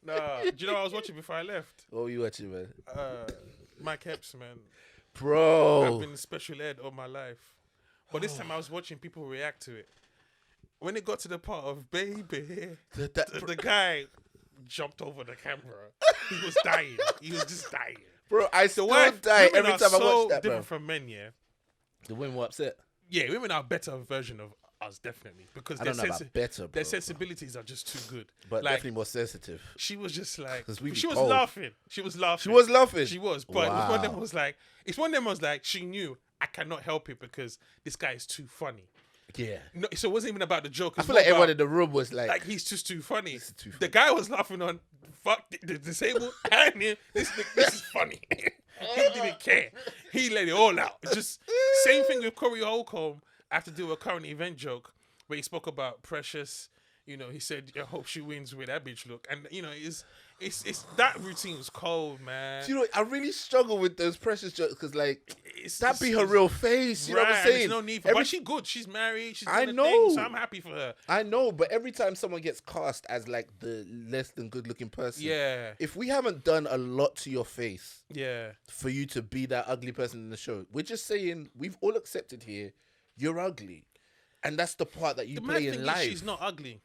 Nah, do you know what I was watching before I left? What were you watching, man? Mike Epps, man. I've Bro. been special ed all my life, but this time I was watching people react to it. When it got to the part of baby, the guy jumped over the camera. He was dying. He was just dying. Bro, I The still wife, die women every are time I so watch that, bro. different from men, yeah. The women were upset. Yeah, women are a better version of us, definitely, because I don't know about better, bro. their sensibilities are just too good. But like, definitely more sensitive. she was just like, 'Cause we be she was cold. laughing. She was laughing. She was laughing. She was, but it was one of them Wow. was like, it's one of them was like, she knew I cannot help it because this guy is too funny. Yeah. No, so it wasn't even about the joke. I feel like everyone in the room was like he's just too funny. This is too The funny. guy was laughing on fuck the disabled and him. This is funny. He didn't care. He let it all out. Just same thing with Corey Holcomb. I have to do a current event joke where he spoke about Precious. You know, he said, "I hope she wins with that bitch look." And you know, it's that routine was cold, man. Do you know, I really struggle with those Precious jokes because, like, It's- that be her it's- real face. You know what I'm Right, saying? there's no need for. Every- But she's good. She's married. She's I doing a know. thing, so I'm happy for her. I know, but every time someone gets cast as like the less than good looking person, Yeah, if we haven't done a lot to your face yeah. for you to be that ugly person in the show, we're just saying we've all accepted here you're ugly, and that's the part that you The mad play thing in life. is she's not ugly.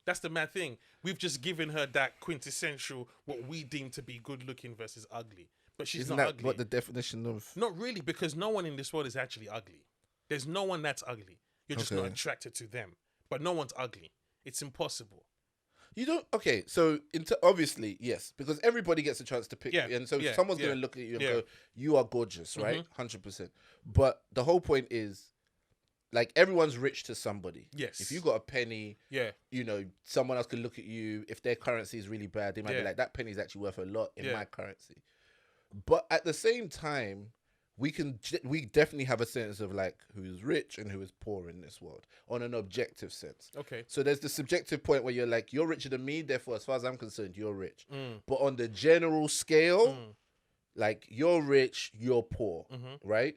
That's the mad thing. We've just given her that quintessential what we deem to be good looking versus ugly. But she's Isn't not that ugly. what the definition of? Not really, because no one in this world is actually ugly. There's no one that's ugly. You're just not Okay. attracted to them. But no one's ugly. It's impossible. You don't. Okay, so obviously yes, because everybody gets a chance to pick, Yeah, and so yeah, someone's yeah, gonna look at you and yeah. go, "You are gorgeous," right? 100%. But the whole point is, like, everyone's rich to somebody. Yes. If you got a penny, Yeah. you know, someone else can look at you. If their currency is really bad, they might be Yeah. like, "That penny's actually worth a lot in Yeah. my currency." But at the same time, we definitely have a sense of like who is rich and who is poor in this world on an objective sense. Okay. So there's the subjective point where you're like, you're richer than me, therefore, as far as I'm concerned, you're rich. Mm. But on the general scale, Mm. like, you're rich, you're poor, Mhm. right?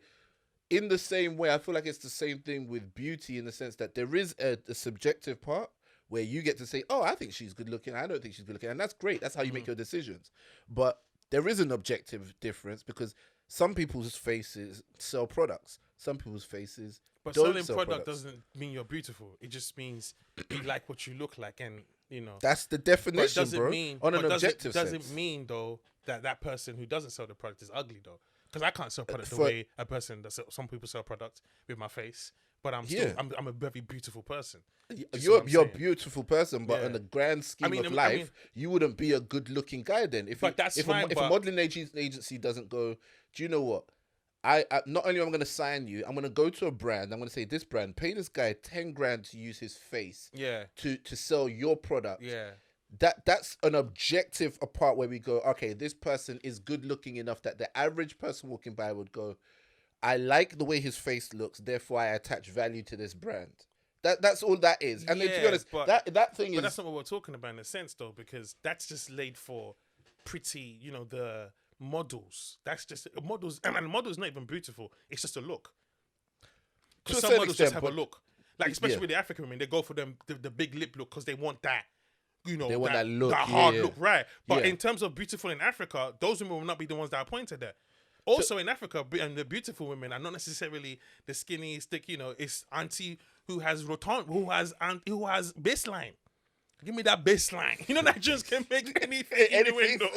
In the same way, I feel like it's the same thing with beauty in the sense that there is a subjective part where you get to say, oh, I think she's good looking, I don't think she's good looking. And that's great. That's how you make your decisions. But there is an objective difference because some people's faces sell products. Some people's faces But don't selling sell product products. doesn't mean you're beautiful. It just means you like what you look like, and you know. That's the But definition, doesn't bro. mean On an but objective doesn't sense. mean though that person who doesn't sell the product is ugly though. Because I can't sell product the for- way a person that some people sell product with my face, but I'm still Yeah. I'm a very beautiful person. Just You're what I'm you're a saying. beautiful person, but Yeah. on the grand scheme mean, of I life, mean- you wouldn't be a good looking guy then. If But you, that's if fine, a, if but- a modeling agency doesn't go, do you know what? I not only am I going to sign you, I'm going to go to a brand. I'm going to say, this brand, pay this guy 10 grand to use his face Yeah, to sell your product. yeah, That's an objective apart where we go, okay, this person is good looking enough that the average person walking by would go, I like the way his face looks, therefore I attach value to this brand. That's all that is. And then, to be Yeah, honest, but- that thing but is that's not what we're talking about in a sense though, because that's just laid for pretty, you know, the models. That's just models, and models not even beautiful. It's just a look. To a Because some certain models extent, just have a but- look, like especially Yeah. with the African women, they go for them the big lip look because they want that. You know, They want that look, that hard yeah. look, right? But Yeah. in terms of beautiful in Africa, those women will not be the ones that are pointed at. Also in Africa, and the beautiful women are not necessarily the skinny, stick. You know, it's auntie who has who has baseline. Give me that baseline. You know, Nigerians can make anything in the window.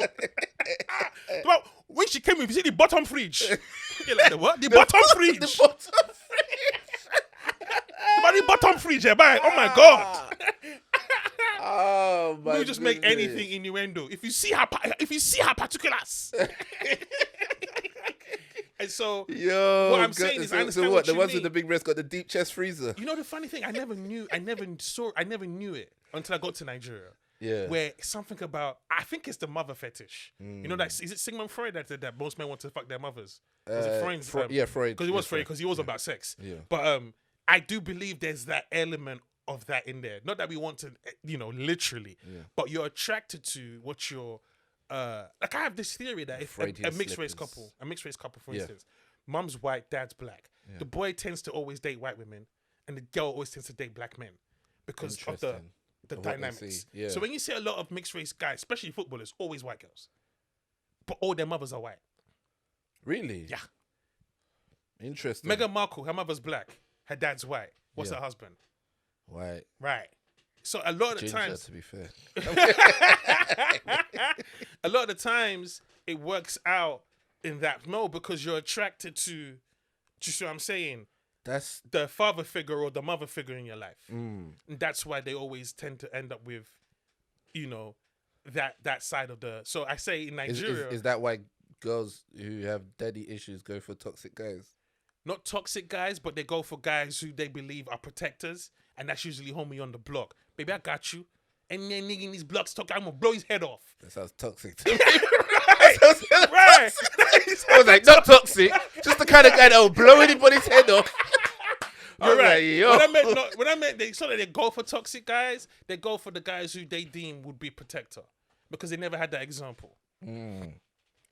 But when she came in, you see the bottom fridge. You're like, the what? The bottom fridge. the bottom But the bottom fridge, yeah, bye. Oh my god. Oh my! You just make goodness. anything innuendo. If you see her particulars. And so, Yo, what I'm saying is, I understand so what the you ones mean. with the big breasts got the deep chest freezer. you know the funny thing, I never knew it until I got to Nigeria. Yeah. Where something about, I think it's the mother fetish. You know, that is it Sigmund Freud that said that most men want to fuck their mothers? Was it Freud's? Yeah, Freud. Because it was Yeah, Freud, because he was about sex. Yeah. But I do believe there's that element of that in there. Not that we want to, you know, literally, but you're attracted to what you're. Like, I have this theory that if a Freudian mixed race slippers. couple, for Yeah. instance, mum's white, dad's black, the boy tends to always date white women, and the girl always tends to date black men because of the Interesting. the Of what they dynamics. see, yeah. So when you see a lot of mixed race guys, especially footballers, always white girls, but all their mothers are white. Really? Yeah. Interesting. Meghan Markle, her mother's black, her dad's white. What's Yeah. her husband? White. Right. So a lot of the Ginger, times, to be fair. a lot of the times it works out in that because you're attracted to, just what I'm saying, That's the father figure or the mother figure in your life. mm. And that's why they always tend to end up with, that side of the. So I say in Nigeria, Is that why girls who have daddy issues go for toxic guys? not toxic guys, but they go for guys who they believe are protectors, and that's usually homie on the block. Baby, I got you. And then nigga in these blocks talk, I'm gonna blow his head off. That sounds toxic to me. Right. I was like, not toxic, just the kind of guy that will blow anybody's head off. You're right. Like, yo. When I meant they so that they go for toxic guys, they go for the guys who they deem would be protector because they never had that example. Mm.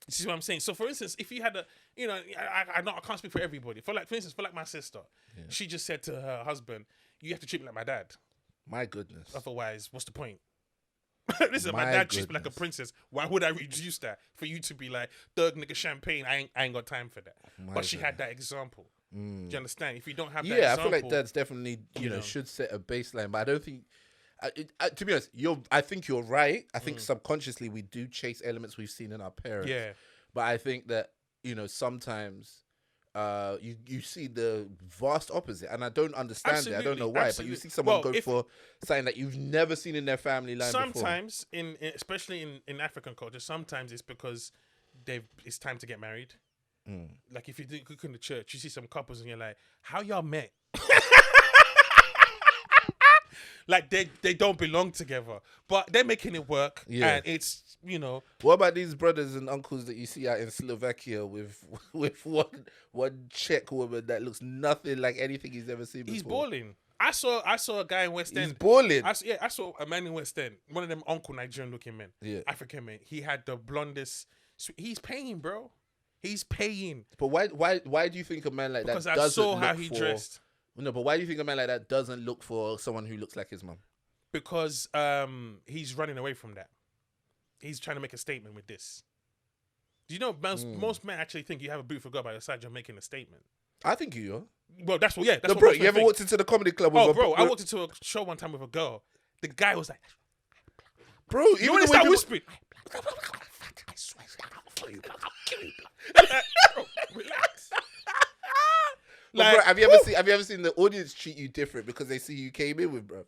You see what I'm saying? So, for instance, if you had I can't speak for everybody. For instance, my sister, she just said to her husband, "You have to treat me like my dad. My goodness. Otherwise, what's the point?" Listen, my My dad treats me like a goodness. princess. Why would I reduce that for you to be like thug nigga champagne? I ain't got time for that. My But she had goodness. that example. Mm. Do you understand? If you don't have that Yeah, example, I feel like dads definitely, you know. should set a baseline, but I don't think. To be honest, I think you're right. I think subconsciously we do chase elements we've seen in our parents. Yeah. But I think that sometimes you see the vast opposite, and I don't understand it. I don't know why, but you see someone go for something that you've never seen in their family line before. Sometimes, especially in African culture, sometimes it's because it's time to get married. Like if you cook in the church, you see some couples and you're like, how y'all met? Like they don't belong together, but they're making it work. Yeah. And it's, What about these brothers and uncles that you see out in Slovakia with one Czech woman that looks nothing like anything he's ever seen before? he's balling. I saw a guy in West He's End. balling. I saw a man in West End, one of them uncle Nigerian looking men, Yeah. African men. He had the blondest. He's paying, bro. He's paying. But why do you think a man like Because that I doesn't saw look how he for, dressed. No, but why do you think a man like that doesn't look for someone who looks like his mum? Because he's running away from that. He's trying to make a statement with this. Do you know most men actually think you have a beautiful girl by your side, you're making a statement. I think you are. Well, that's what. Yeah, that's No, what bro, most you men ever think. walked into the comedy club with Oh, a bro, I walked into a show one time with a girl. The guy was like, bro, "You even want to the way start people- whispering?" I swear, I'll kill you. I'll kill you. Like, bro, relax. But bro, have you ever seen the audience treat you different because they see you came in with, bro?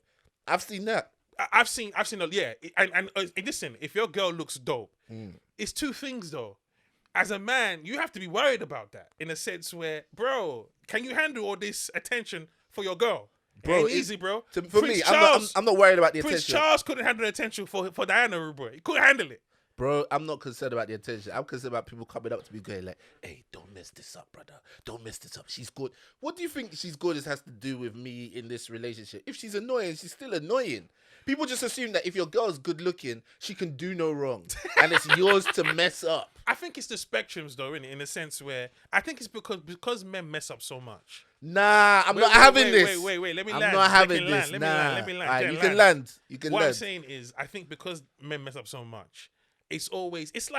I've seen that. I've seen, yeah, and listen, if your girl looks dope, it's two things though. As a man, you have to be worried about that in a sense where, bro, can you handle all this attention for your girl? Bro, Ain't it's- easy, bro. For Prince me, Charles, I'm not worried about the Prince attention. Charles couldn't handle the attention for Diana, bro. He couldn't handle it. Bro, I'm not concerned about the attention. I'm concerned about people coming up to me going like, "Hey, don't mess this up, brother. Don't mess this up. She's good." What do you think she's good has to do with me in this relationship? If she's annoying, she's still annoying. People just assume that if your girl's good looking, she can do no wrong, and it's yours to mess up. I think it's the spectrums though, in a sense where I think it's because men mess up so much. Nah, I'm not having this. Wait. Let me I'm land. not having Let this. me Nah. land. Let me land. Alright, Jen, you can land. You can What I'm land. saying is, I think because men mess up so much, it's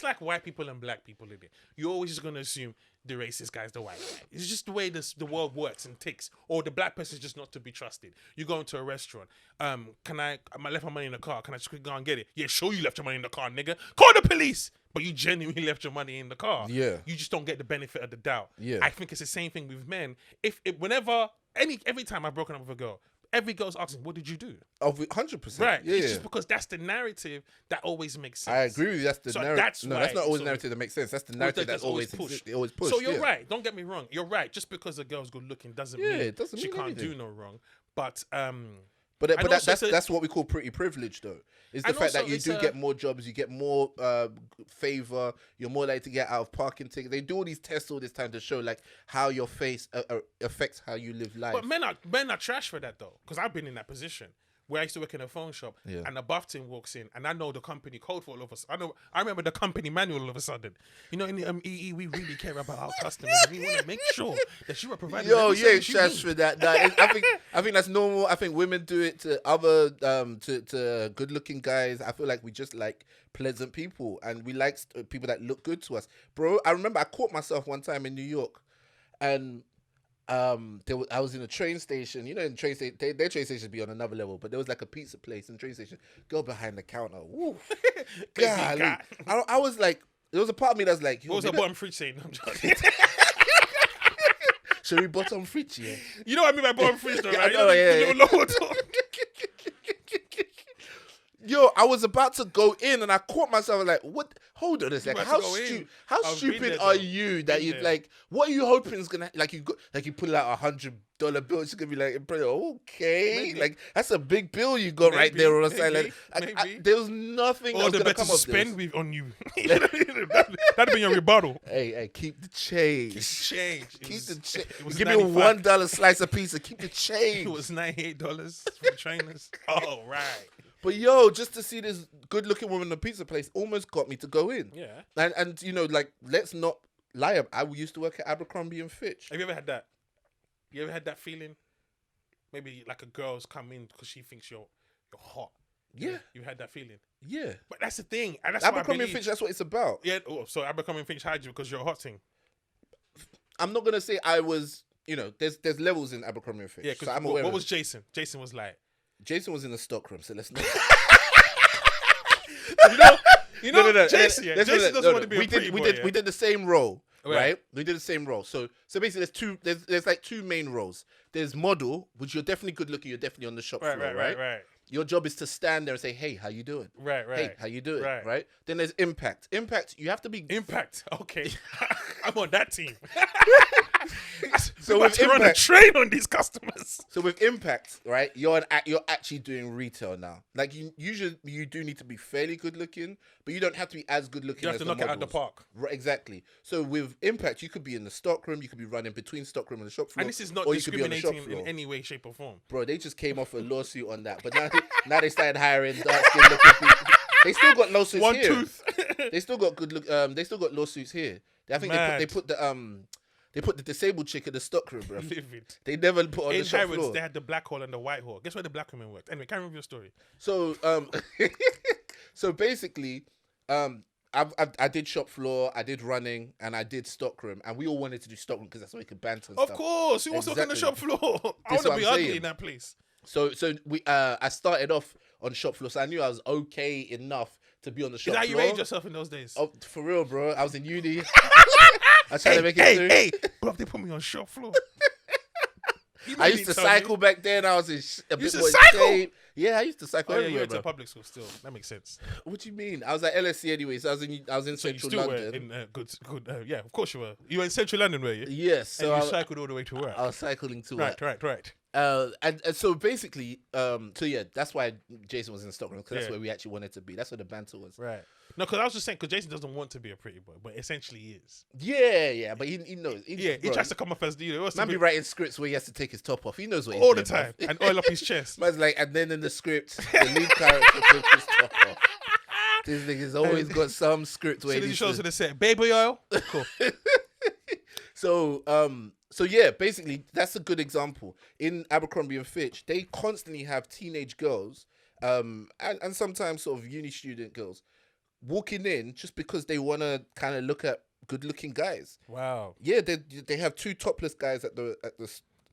like white people and black people in it. You're always just gonna assume the racist guy's the white guy. It's just the way the world works and ticks. Or the black person's just not to be trusted. You go into a restaurant. I left my money in the car. Can I just quickly go and get it? Yeah, sure you left your money in the car, nigga. Call the police. But you genuinely left your money in the car. Yeah. You just don't get the benefit of the doubt. Yeah. I think it's the same thing with men. Every time I've broken up with a girl, every girl's asking, "What did you do?" 100%. Right. Yeah. It's just because that's the narrative that always makes sense. I agree with you. That's the So narrative. that's No, why that's not always so- narrative that makes sense. That's the narrative that's always pushed. always pushed. So you're yeah. right. Don't get me wrong. You're right. Just because a girl's good looking doesn't Yeah, mean it doesn't she mean can't anything. do no wrong. But But And also it's a- that's what we call pretty privilege, though. Is the And fact that also you it's do a- get more jobs, you get more favor, you're more likely to get out of parking tickets. They do all these tests all this time to show like how your face affects how you live life. men are trash for that though, because I've been in that position where I used to work in a phone shop, Yeah. and the buff team walks in, and I know the company code for all of us. I remember the company manual all of a sudden. You know, in the EE, we really care about our customers, and we want to make sure that you are providing. Yo, every you ain't service trash you for that. Nah, I think that's normal. I think women do it to other to good looking guys. I feel like we just like pleasant people, and we like people that look good to us, bro. I remember I caught myself one time in New York, and I was in a train station. You know, in train station, their train station be on another level, but there was like a pizza place in the train station. Girl behind the counter. Woo. Golly. I was like, there was a part of me that's like, What was the bottom free saying? I'm joking. Should we bottom fridge? Yeah. You know what I mean by bottom free though, right? know, yeah. The little lower top. Yo, I was about to go in and I caught myself like, what? Hold on a second. about to go in. How I've been stupid there, are though. you that Been you there. like? What are you hoping is gonna like? You pull out $100 bill. It's gonna be like, okay, Maybe. like that's a big bill you got right Maybe, there on the side. Like, maybe. there was nothing. Or that was the gonna better come to of spend this. with on you. That'd be your rebuttal. Hey, keep the change. Change. Keep the change. It was Give me a $95. $1 slice of pizza. Keep the It change. was $98 for the trainers. Oh, right. But yo, just to see this good-looking woman in the pizza place almost got me to go in. Yeah. And you know, like, let's not lie. I used to work at Abercrombie and Fitch. Have you ever had that? You ever had that feeling? Maybe like a girl's come in because she thinks you're hot. Yeah, You had that feeling. yeah. But that's the thing. And that's what I Abercrombie and believe. Fitch. That's what it's about. Yeah. Oh, so Abercrombie and Fitch hired you because you're a hot thing. I'm not gonna say I was. You know, there's levels in Abercrombie and Fitch. Yeah. so Because I'm aware. what of was it. Jason? Jason was like, Jason was in the stockroom, so let's not. no, Jason. Yeah, Let's- Jason doesn't want to be we a pretty did, we boy. did yeah? we did the same role, Right. right? We did the same role. So basically, there's like two main roles. There's model, which you're definitely good looking. You're definitely on the shop floor, right? Your job is to stand there and say, "Hey, how you doing? Right. Hey, how you doing?" Right. Right? Then there's impact. Impact, you have to be. Impact. Okay. I'm on that team. So so with to run a impact, train on these customers. so with impact, right? You're actually doing retail now. Like usually you do need to be fairly good looking, but you don't have to be as good looking. You have as to the knock it out the models. park. Right, exactly. So with impact, you could be in the stockroom, you could be running between stockroom and the shop floor, And this is not or you could be on the shop discriminating floor. in any way, shape, or form. Bro, they just came off a lawsuit on that, but now they started hiring dark skin looking people. They still got lawsuits One here. tooth. They still got good look. They still got lawsuits here. I think Mad. they put the disabled chick in the stockroom, bro. Livid. They never put on In the shop Harrods, floor. they had the black hole and the white hole. Guess where the black women worked? Anyway, can't remember your story. So so basically, I did shop floor, I did running, and I did stockroom, and we all wanted to do stockroom because that's where we could banter. And Of stuff. course, who wants to work on the shop Exactly. floor? I That's want to what be I'm ugly saying. in that place. So I started off on shop floor, so I knew I was okay enough to be on the Is shop that how you floor. raised yourself in those days? Oh, for real, bro. I was in uni. I was trying to make it through. hey, bro, they put me on shop floor. I used to cycle back then. I was in a bit used to more in cycle? shape. Yeah, I used to cycle Oh, yeah, you everywhere, went to bro. public school still. That makes sense. What do you mean? I was at LSE anyway, so I was in So you central still London. were in good. Yeah, of course you were. You were in central London, were you? Yes, so And you I, cycled all the way to work. I was cycling to Right. and so basically, so yeah, that's why Jason was in Stockholm, because that's Yeah. where we actually wanted to be. That's where the banter was. Right. No, because I was just saying, because Jason doesn't want to be a pretty boy, but essentially he is. Yeah, but he knows. He bro, tries to come off as, he wants to Man be be writing scripts where he has to take his top off. He knows what he's all the doing, time bruv. and oil up his chest. Man's like, and then in the script, the lead character took his top off. This nigga's always got some script where So he then he needs shows to... to the set, baby oil. Cool. So yeah, basically that's a good example. In Abercrombie and Fitch, they constantly have teenage girls, and sometimes sort of uni student girls walking in just because they want to kind of look at good-looking guys. Wow. Yeah, they have two topless guys at the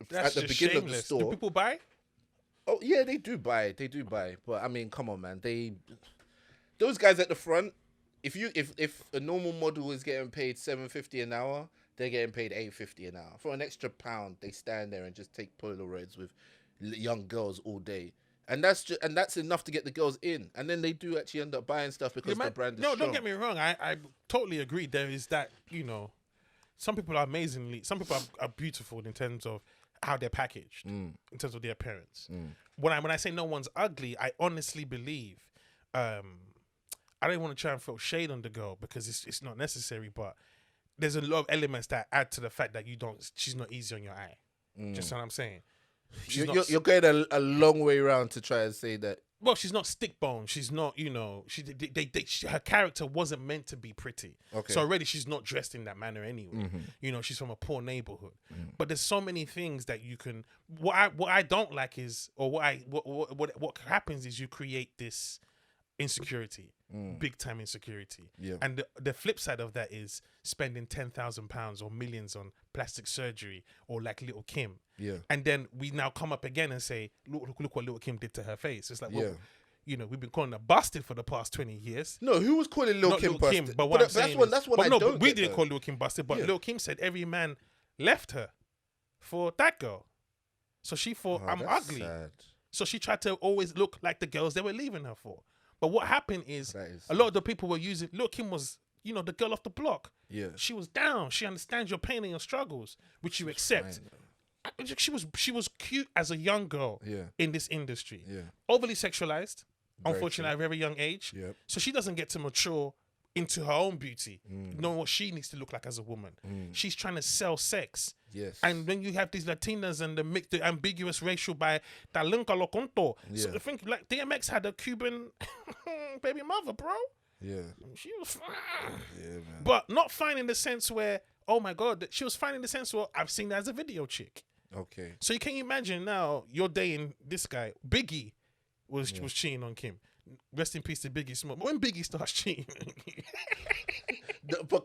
That's just beginning of the shameless. store. Do people buy? Oh yeah, they do buy. But I mean, come on, man. Those guys at the front. If a normal model is getting paid $7.50 an hour, they're getting paid $8.50 an hour. For an extra £1, they stand there and just take Polaroids with young girls all day. And that's enough to get the girls in. And then they do actually end up buying stuff because the brand is No, strong. don't get me wrong. I totally agree. There is that, some people are some people are beautiful in terms of how they're packaged, in terms of their appearance. When I say no one's ugly, I honestly believe, I don't want to try and throw shade on the girl because it's not necessary, but there's a lot of elements that add to the fact that she's not easy on your eye. Just what I'm saying. You're going a long way around to try and say that. Well, she's not stick bone. She's not, her character wasn't meant to be pretty. Okay. So already she's not dressed in that manner anyway. She's from a poor neighborhood. But there's so many things that you can. What I don't like is, or what happens is you create this insecurity, big time insecurity. Yeah. And the flip side of that is spending £10,000 or millions on plastic surgery, or like Little Kim. Yeah. And then we now come up again and say, look what Little Kim did to her face. It's like, well, we've been calling her busted for the past 20 years. No, who was calling Little Kim busted? But what I'm saying that's what I don't get. We didn't call Little Kim busted, but Little Kim said every man left her for that girl. So she thought, I'm ugly. Sad. So she tried to always look like the girls they were leaving her for. But what happened is a lot of the people were using, Little Kim was, the girl off the block. Yeah. She was down. She understands your pain and your struggles, which you accept. She was cute as a young girl in this industry. Yeah. Overly sexualized, unfortunately, at a very young age. Yep. So she doesn't get to mature into her own beauty, knowing what she needs to look like as a woman. She's trying to sell sex. Yes. And when you have these Latinas and the ambiguous racial by Talenka Loconto. So I think like DMX had a Cuban baby mother, bro. Yeah. She was fine. Yeah, man. But not fine in the sense where, oh my God, she was fine in the sense where I've seen her as a video chick. Okay. So you can imagine now you're dating this guy. Biggie was cheating on Kim. Rest in peace to Biggie Smoke. But when Biggie starts cheating, but but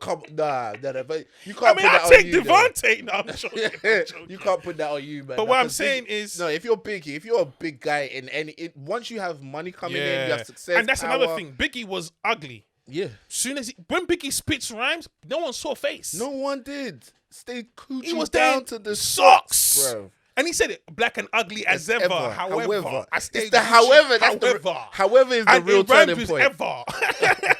you can't. I'll take Devontae. No, I'm joking. You can't put that on you, man. But what I'm saying is, no. If you're Biggie, if you're a big guy in once you have money coming in, you have success. And that's power. another thing. Biggie was ugly. Yeah. Soon as when Biggie spits rhymes, no one saw face. No one did. Stayed coochie He was down to the socks, bro. And he said it black and ugly as ever. However, I stayed. However is the real turning point. Ever.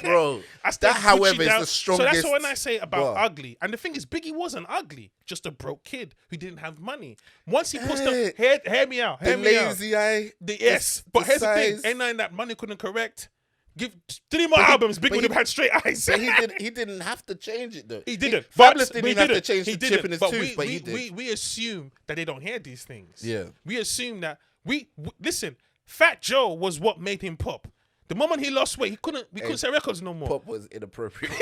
Bro, that however is the strongest. So that's what when I say about ugly. And the thing is, Biggie wasn't ugly, just a broke kid who didn't have money. Once he pushed up, hear me out. Hear me out. Lazy eye. Yes, but here's the thing: ain't nothing that money couldn't correct. Give 3 more albums, Biggie would have had straight eyes. But he didn't have to change it though. He didn't. Fabulous didn't have to change the chip in his tooth, but he did. We assume that they don't hear these things. Yeah. We assume that listen. Fat Joe was what made him pop. The moment he lost weight, we couldn't sell records no more. Pop was inappropriate.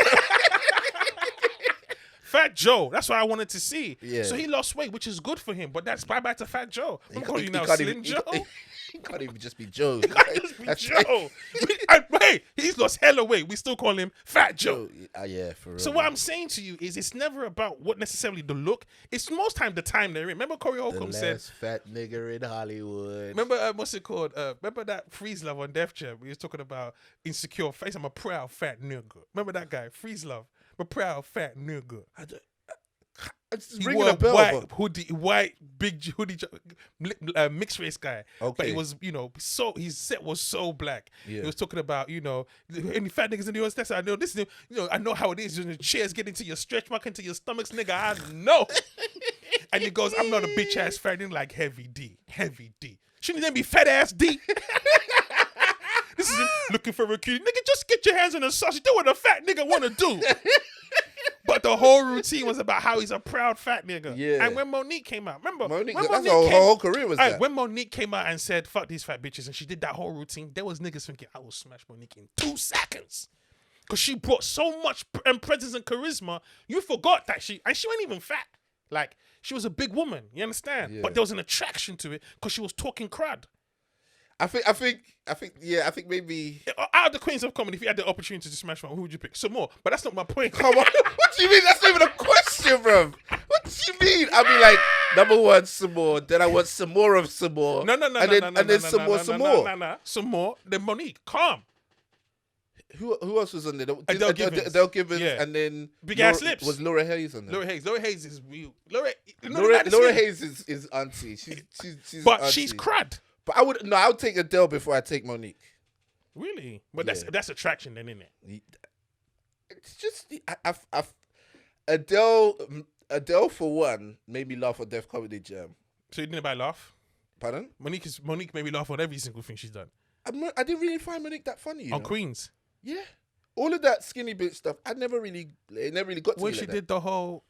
Fat Joe, that's what I wanted to see. Yeah. So he lost weight, which is good for him. But that's bye to Fat Joe. I'm calling you now Slim Joe. He can't even just be Joe. He can't just be Joe. Hey, he's lost hella weight. We still call him Fat Joe. Yeah, for real. So what I'm saying to you is, it's never about what necessarily the look. It's most time the time they're in. Remember Corey Holcomb said, fat nigger in Hollywood. Remember what's it called? Remember that Freeze Love on Def Jam? We was talking about insecure face. I'm a proud fat nigga. Remember that guy, Freeze Love? I'm a proud fat nigga. He wore a white hoodie, big hoodie, mixed race guy. Okay. But he was, so his set was so black. Yeah. He was talking about, any fat niggas in the US. That's I know this. I know how it is. The chairs get into your stretch mark, into your stomachs, nigga. I know. And he goes, I'm not a bitch ass fat nigga like Heavy D. Shouldn't his name be Fat Ass D? This is him looking for a cutie. Nigga, just get your hands on the sausage. Do what a fat nigga want to do. But the whole routine was about how he's a proud fat nigga. Yeah. And when Monique came out, remember? That's her whole career was that. When Monique came out and said, fuck these fat bitches, and she did that whole routine, there was niggas thinking, I will smash Monique in 2 seconds. Because she brought so much presence and charisma, you forgot that she wasn't even fat. Like, she was a big woman, you understand? Yeah. But there was an attraction to it because she was talking crud. I think maybe out of the queens of comedy, if you had the opportunity to smash one, who would you pick? Some more, but that's not my point. Come on, what do you mean? That's not even a question, bro. What do you mean? I'd be like, number one, some more. Then I want some more of some more. No. And then some more. Some more. Then Monique, calm. Who else was on there? Adele Givens. Adele Givens, yeah. And then Big Ass Lips. Was Laura Hayes on there? Laura Hayes is real. Laura Hayes is auntie. She's but auntie. She's crud. But I would take Adele before I take Monique. Really? But that's attraction then, isn't it? It's just Adele for one made me laugh at Def Comedy Jam. So you didn't buy laugh? Pardon? Monique made me laugh on every single thing she's done. I didn't really find Monique that funny. On Queens? Yeah. All of that skinny bitch stuff, it never really got to when me she like did the whole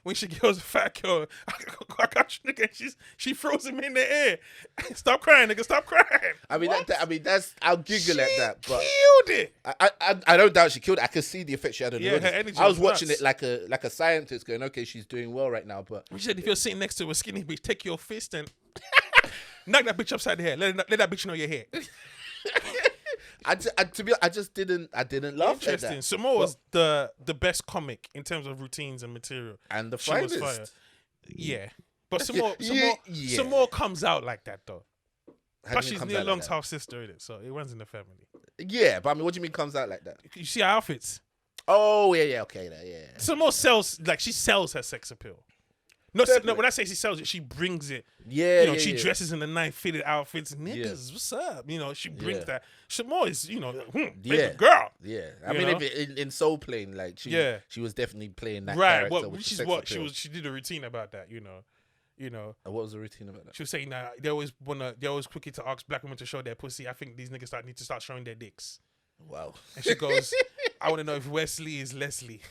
when she goes, fat girl, I got you, nigga. She throws him in the air. Stop crying, nigga. Stop crying. I mean, that's I'll giggle at that, but killed it. I don't doubt she killed it. I could see the effect she had on the Yeah, her audience. energy I was was watching nuts. it like a scientist going, okay, she's doing well right now, but She said, if you're sitting next to a skinny bitch, take your fist and knock that bitch upside the head. Let that bitch know your head. I just didn't laugh at Interesting. that. Samoa was the best comic in terms of routines and material. And the She was finest. fire. Yeah. But Samoa comes out like that, though. How do Plus, you mean she's comes Neil out like Long's that? half sister, innit? So it runs in the family. Yeah, but I mean, what do you mean comes out like that? You see her outfits. Oh yeah, okay, yeah. Samoa sells, like, she sells her sex appeal. No, Definitely. when I say she sells it, she brings it. Yeah, You know, yeah, she yeah. dresses in the nice fitted outfits. Niggas, Yeah. what's up? You know, she brings Yeah. that. Samoa is, baby Yeah. girl. Yeah, I You mean, know? if in Soul Plane, like she was definitely playing that Right. character, Well, with which the is sex what appeal. she did a routine about that. You know. What was the routine about that? She was saying that they always quickly to ask black women to show their pussy. I think these niggas need to start showing their dicks. Wow. And she goes, I want to know if Wesley is Leslie.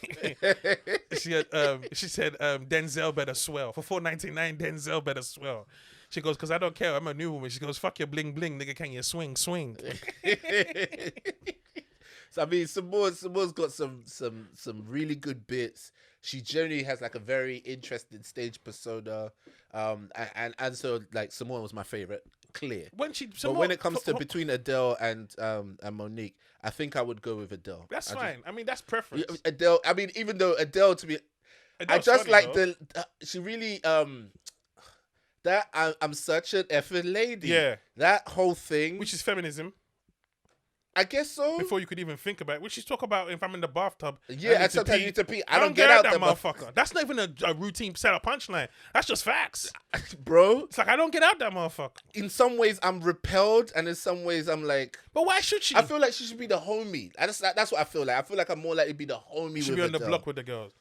She said Denzel better swell. For $4.99, Denzel better swell. She goes, because I don't care. I'm a new woman. She goes, fuck your bling bling, nigga. Can you swing? So I mean, Samoa's got some really good bits. She generally has like a very interesting stage persona, and so like Samoa was my favorite, clear. But when it comes to between Adele and Monique, I think I would go with Adele. That's fine. I mean, that's preference. Adele. I mean, even though Adele to me, I Adele's just funny, like though. she really that I'm such an effing lady. Yeah. That whole thing, Which is feminism. I guess so. Before you could even think about it. Which she's talk about if I'm in the bathtub. Yeah, and sometimes you need to pee. I don't get out that motherfucker. That's not even a routine setup punchline. That's just facts. Bro, It's like, I don't get out that motherfucker. in some ways I'm repelled, and in some ways I'm like, But why should she? I feel like she should be the homie. That's what I feel like. I feel like I'm more likely to be the homie She should with be on the Adele. block with the girls.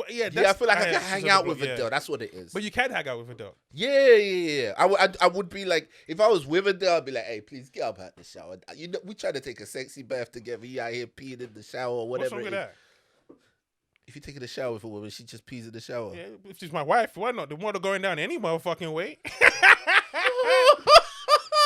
Yeah, I feel like I can hang out with Adele. That's what it is. But you can hang out with Adele. Yeah. I would be like, if I was with Adele, I'd be like, hey, please get up out the shower. You know, we try to take a sexy bath together. You out here peeing in the shower or What's whatever. wrong with that? If you're taking a shower with a woman, she just pees in the shower. Yeah, if she's my wife, why not? The water going down any motherfucking way.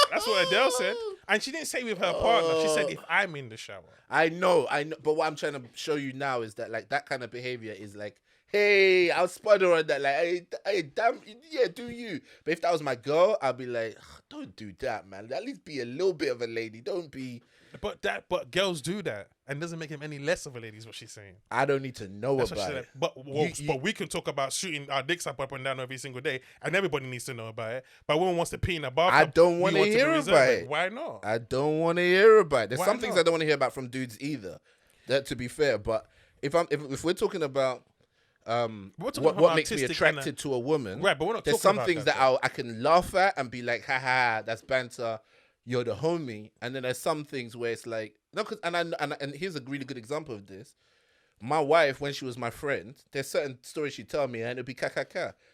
That's what Adele said. And she didn't say with her partner. She said if I'm in the shower. I know. But what I'm trying to show you now is that like that kind of behavior is like, hey, I'll spot her on that. Like, hey, damn, yeah, do you? But if that was my girl, I'd be like, don't do that, man. At least be a little bit of a lady. Don't be. But girls do that, and doesn't make him any less of a lady. Is what she's saying. I don't need to know That's what about she it. said. But we can talk about shooting our dicks up and down every single day, and everybody needs to know about it. But woman wants to pee in a bathtub. I don't want want to hear about it. Why not? I don't want to hear about it. There's Why some things not? I don't want to hear about from dudes either. That, to be fair, but if we're talking about what makes me attracted to a woman, Right, but we're not there's talking some about things that, that I can laugh at and be like, haha, that's banter. You're the homie. And then there's some things where it's like, no, cause, and here's a really good example of this. My wife, when she was my friend, there's certain stories she'd tell me and it'd be ka.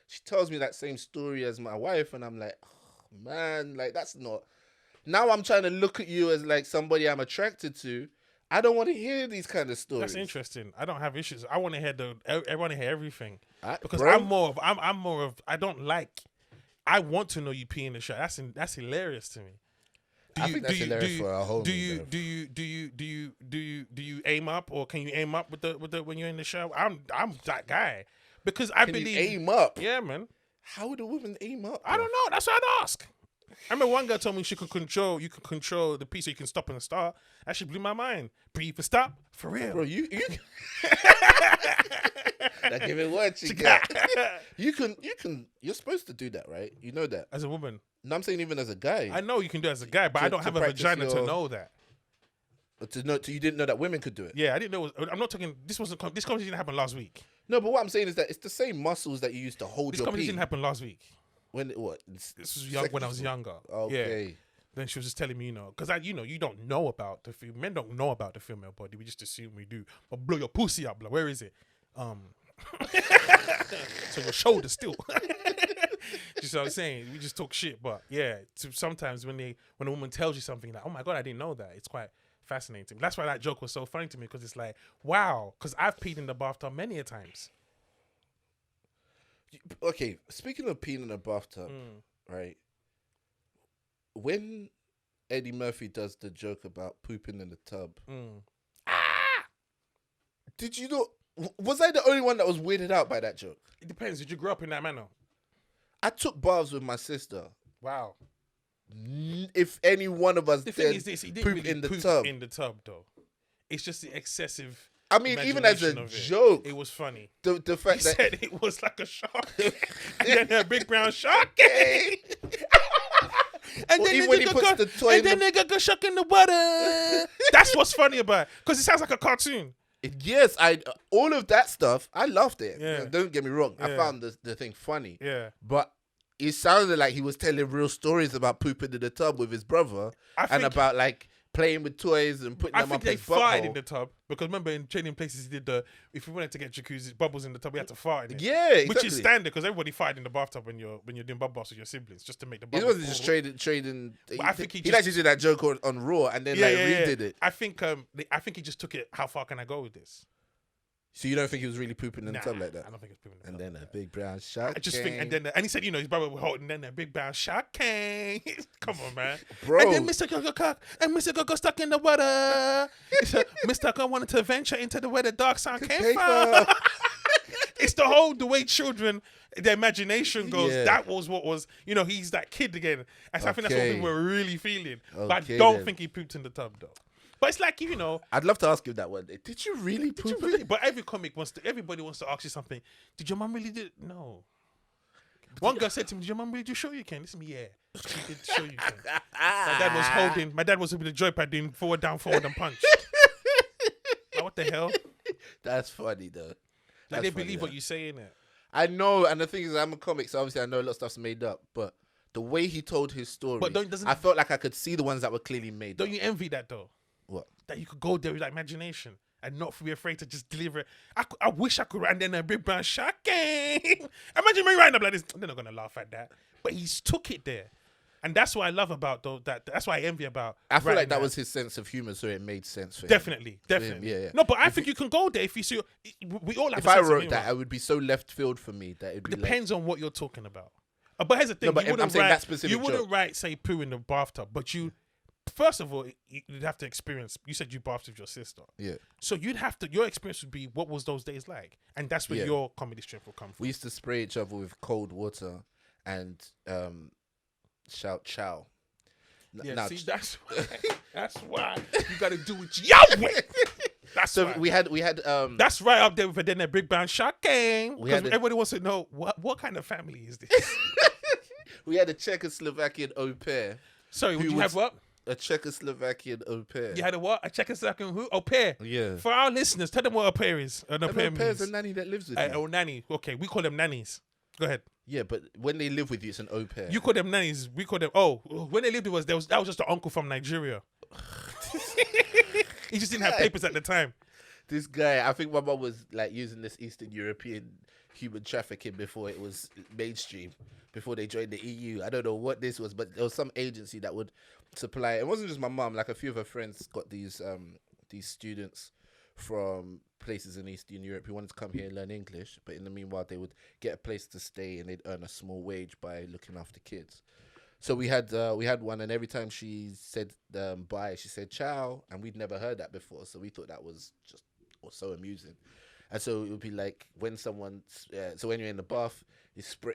She tells me that same story as my wife and I'm like, oh, man, like that's not. Now I'm trying to look at you as like somebody I'm attracted to. I don't want to hear these kind of stories. That's interesting. I don't have issues. I want to hear I want to hear everything because bro. I'm more of I don't like. I want to know you pee in the shower. That's hilarious to me. I think that's hilarious for a homie. Do you aim up or can you aim up with the when you're in the shower? I'm that guy because I believe you aim up. Yeah, man. How would a woman aim up? I don't know. That's what I'd ask. I remember one girl told me you can control the pee so you can stop and start. That shit blew my mind. Breathe for stop. For real. Bro, you now give it what you got. You're supposed to do that, right? You know that. As a woman. No, I'm saying even as a guy. I know you can do it as a guy, but I don't have a vagina to know that. You didn't know that women could do it. Yeah, I didn't know. I'm not talking. This conversation didn't happen last week. No, but what I'm saying is that it's the same muscles that you use to hold This your conversation pee. didn't happen last week. This was young when I was younger. Okay. Yeah. Then she was just telling me, because you don't know about the female. Men don't know about the female body. We just assume we do. But blow your pussy up, like, where is it? So your shoulder still. Just what I'm saying. We just talk shit, but yeah. Sometimes when a woman tells you something like, "Oh my god, I didn't know that," it's quite fascinating. That's why that joke was so funny to me because it's like, wow, because I've peed in the bathtub many a times. Okay, speaking of peeing in a bathtub, right? When Eddie Murphy does the joke about pooping in the tub, did you know? Was I the only one that was weirded out by that joke? It depends. Did you grow up in that manner? I took baths with my sister. Wow. If any one of us The thing is this, he didn't poop really in the poop tub. in the tub, though. It's just the excessive. I mean, even as a imagination of joke, it was funny. the He fact that said it was like a shark, and then a big brown shark. And Or then even when he puts the toy in then the- nigga go shark in the water. That's what's funny about it, because it sounds like a cartoon. yes, all of that stuff, I loved it. Yeah. Don't get me wrong. I Yeah. found the thing funny. Yeah. But it sounded like he was telling real stories about pooping in the tub with his brother I and think- about like playing with toys and putting I them think up they his farted butthole. in the tub, because remember in Trading Places he did if you wanted to get jacuzzi bubbles in the tub, you had to fart in it. Yeah, exactly. Which is standard, because everybody farted in the bathtub when you're doing bubble baths with your siblings, just to make the It bubbles. wasn't just trading. I think he he just- actually did that joke on Raw and then redid it. I think he just took it. How far can I go with this? So you don't think he was really pooping in the tub like I that? don't think it's pooping in the And tub then like a big brown shark. I just think, and he said, his brother was holding, then that big brown shark came. Come on, man, Bro. And then Mr. Gogo cock and Mr. Gogo stuck in the water. He said, Mr. Gogo wanted to venture into where the dark sound came from. It's the way children, their imagination goes. Yeah. That was what was, he's that kid again. And so I think that's what Okay. people were really feeling. But I Okay, don't then. think he pooped in the tub though. But it's like, I'd love to ask him that one day. Did you really poop? in it? but everybody wants to ask you something. Did your mom really do? No. One girl said to me, "Did your mom really do show you can?" Listen, yeah, she did show you can. My dad was with the joypad doing forward, down, and punch. Like, what the hell? That's funny though. Like That's they funny, believe though. what you say in it. I know, and the thing is, I'm a comic, so obviously I know a lot of stuff's made up. But the way he told his story, I felt like I could see the ones that were clearly made Don't up. you envy that though? What? That you could go there with that imagination and not be afraid to just deliver it. I wish I could, and then a big brown shark came. Imagine me writing up like this. They're not gonna laugh at that, but he's took it there, and that's what I love about though. That's why I envy about. I feel like writing that was his sense of humor, so it made sense for him. definitely. yeah. No, but I think you can go there if you see. We all have. If a I sense of wrote humor. that, it would be so left field for me that it'd be Depends on what you're talking about. But here's the thing: No, but you I'm wouldn't saying write. that specific You wouldn't joke. write, say, poo in the bathtub, but you. First of all, you'd have to experience. You said you bathed with your sister, yeah. so you'd have to. Your experience would be what was those days like, and that's where Yeah. your comedy strength will come from. We used to spray each other with cold water and shout "chow." Yeah, Now, see, that's why you got to do it Yahweh. That's so why. we had That's right up there with then that big brown shark game. We Because had a- everybody wants to know what kind of family is this. we had a Czechoslovakian au pair. Sorry, would Who you was- have what? A Czechoslovakian au pair. You had a what? A Czechoslovakian who? Au pair. Yeah. For our listeners, tell them what au pair is. An au An pair au pair is means. a nanny that lives with you. Oh, nanny. Okay, we call them nannies. Go ahead. Yeah, but when they live with you, it's an au pair. You call them nannies. We call them. Oh, when they lived with us, that was just an uncle from Nigeria. He just didn't have papers at the time. This guy, I think my mum was like using this Eastern European human trafficking before it was mainstream, before they joined the EU. I don't know what this was, but there was some agency that would supply. It wasn't just my mum. Like a few of her friends got these students from places in Eastern Europe who wanted to come here and learn English, but in the meanwhile they would get a place to stay and they'd earn a small wage by looking after kids. So we had one, and every time she said bye, she said ciao, and we'd never heard that before, so we thought that was just so amusing. And so it would be like when someone, so when you're in the bath,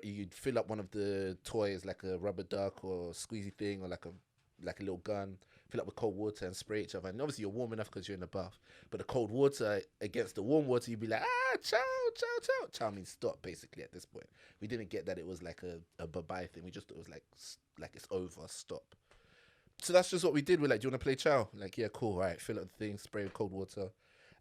you'd fill up one of the toys, like a rubber duck or squeezy thing, or like a little gun, fill up with cold water and spray each other. And obviously you're warm enough because you're in the bath, but the cold water against the warm water, you'd be like, ciao, ciao, ciao. Ciao means stop, basically, at this point. We didn't get that it was like a bye-bye thing. We just thought it was like it's over, stop. So that's just what we did. We're like, do you want to play ciao? Like, yeah, cool, all right, fill up the thing, spray with cold water.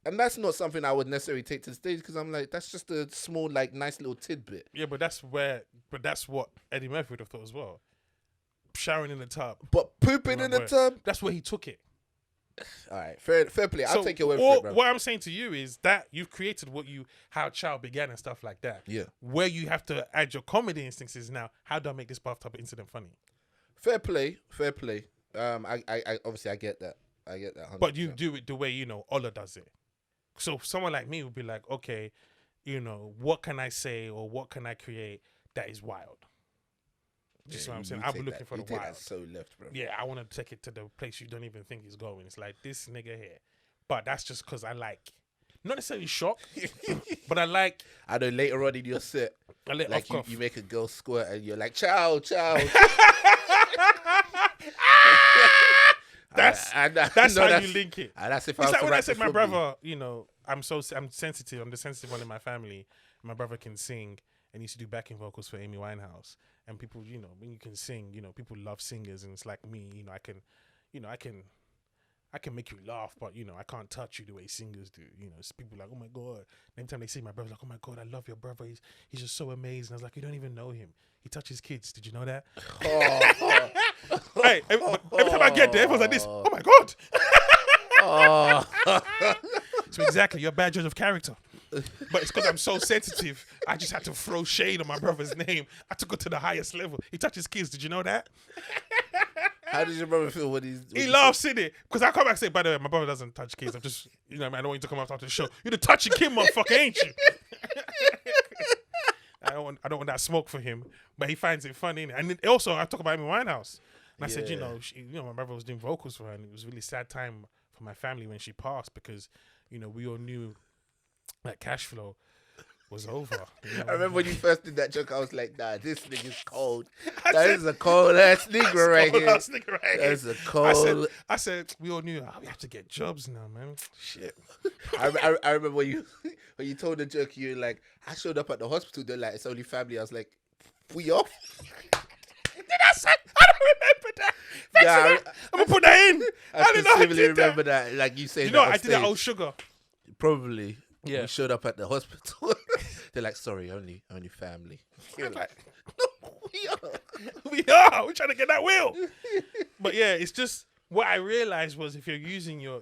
And that's not something I would necessarily take to the stage because I'm like, that's just a small, like, nice little tidbit. Yeah, but that's what Eddie Murphy would have thought as well. Showering in the tub. But pooping in the tub? That's where he took it. All right, fair play. I'll take your word all, for it, bro. What I'm saying to you is that you've created how Chow began and stuff like that. Yeah. Where you have to add your comedy instincts is now, how do I make this bathtub incident funny? Fair play. I obviously I get that. 100%. But you do it the way, Ola does it. So someone like me would be like, okay, you know, what can I say or what can I create that is wild? Just what I'm saying. I'll be looking for the wild. That's so left, bro. Yeah, I want to take it to the place you don't even think it's going. It's like this nigga here, but that's just because I like, not necessarily shock, but I like. I know later on in your set, like you make a girl squirt and you're like, ciao, ciao. That's how you link it. And that's if it's I was like when I to said my rap brother, you know, I'm sensitive. I'm the sensitive one in my family. My brother can sing and he used to do backing vocals for Amy Winehouse. And people, you know, when you can sing, you know, people love singers, and it's like me, you know, I can make you laugh, but you know, I can't touch you the way singers do. You know, it's people like, oh my god. Every time they see my brother, like, oh my god, I love your brother. He's just so amazing. I was like, you don't even know him. He touches kids. Did you know that? Hey, every time I get there, everyone's like this. Oh my god. So exactly, you're a bad judge of character. But it's because I'm so sensitive. I just had to throw shade on my brother's name. I took it to the highest level. He touches kids. Did you know that? How does your brother feel when he laughs in it? Because I come back and say, by the way, my brother doesn't touch kids. I'm just, you know, I don't want you to come after the show. You're the touching kid, motherfucker, ain't you? I don't want that smoke for him, but he finds it funny. And then also, I talk about Amy Winehouse, and I said, you know, my brother was doing vocals for her, and it was a really sad time for my family when she passed because, you know, we all knew that cash flow was over. You know? I remember when you first did that joke, I was like, nah, this nigga's cold. That is a cold ass nigga right here. That's a cold. I said, we all knew we have to get jobs now, man. Shit. I remember when you told the joke, you were like, I showed up at the hospital, they're like, it's only family. I was like, we off? Did I say? I don't remember that. I'm gonna put that in. I specifically remember that. Like you said, you know, I did that old sugar. Probably. Yeah. We showed up at the hospital. They're like, sorry, only family. I'm like, no, we are. We're trying to get that wheel. But yeah, it's just what I realized was if you're using your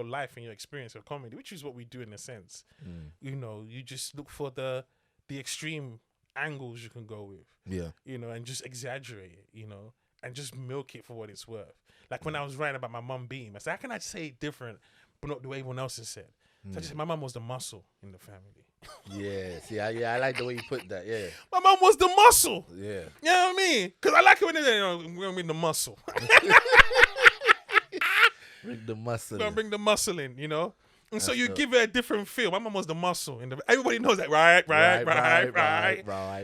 life and your experience of comedy, which is what we do in a sense, you know, you just look for the extreme angles you can go with. Yeah. You know, and just exaggerate it, you know, and just milk it for what it's worth. Like when I was writing about my mum being, I said, how can I say it different, but not the way everyone else has said? So I just said my mum was the muscle in the family. Yeah, I like the way you put that. Yeah, my mum was the muscle. Yeah, you know what I mean? Because I like it when they say, we're gonna bring the muscle. Bring the muscle. We're gonna bring the muscle in, you know. And that's so you give it a different feel. My mum was the muscle, everybody knows that, right.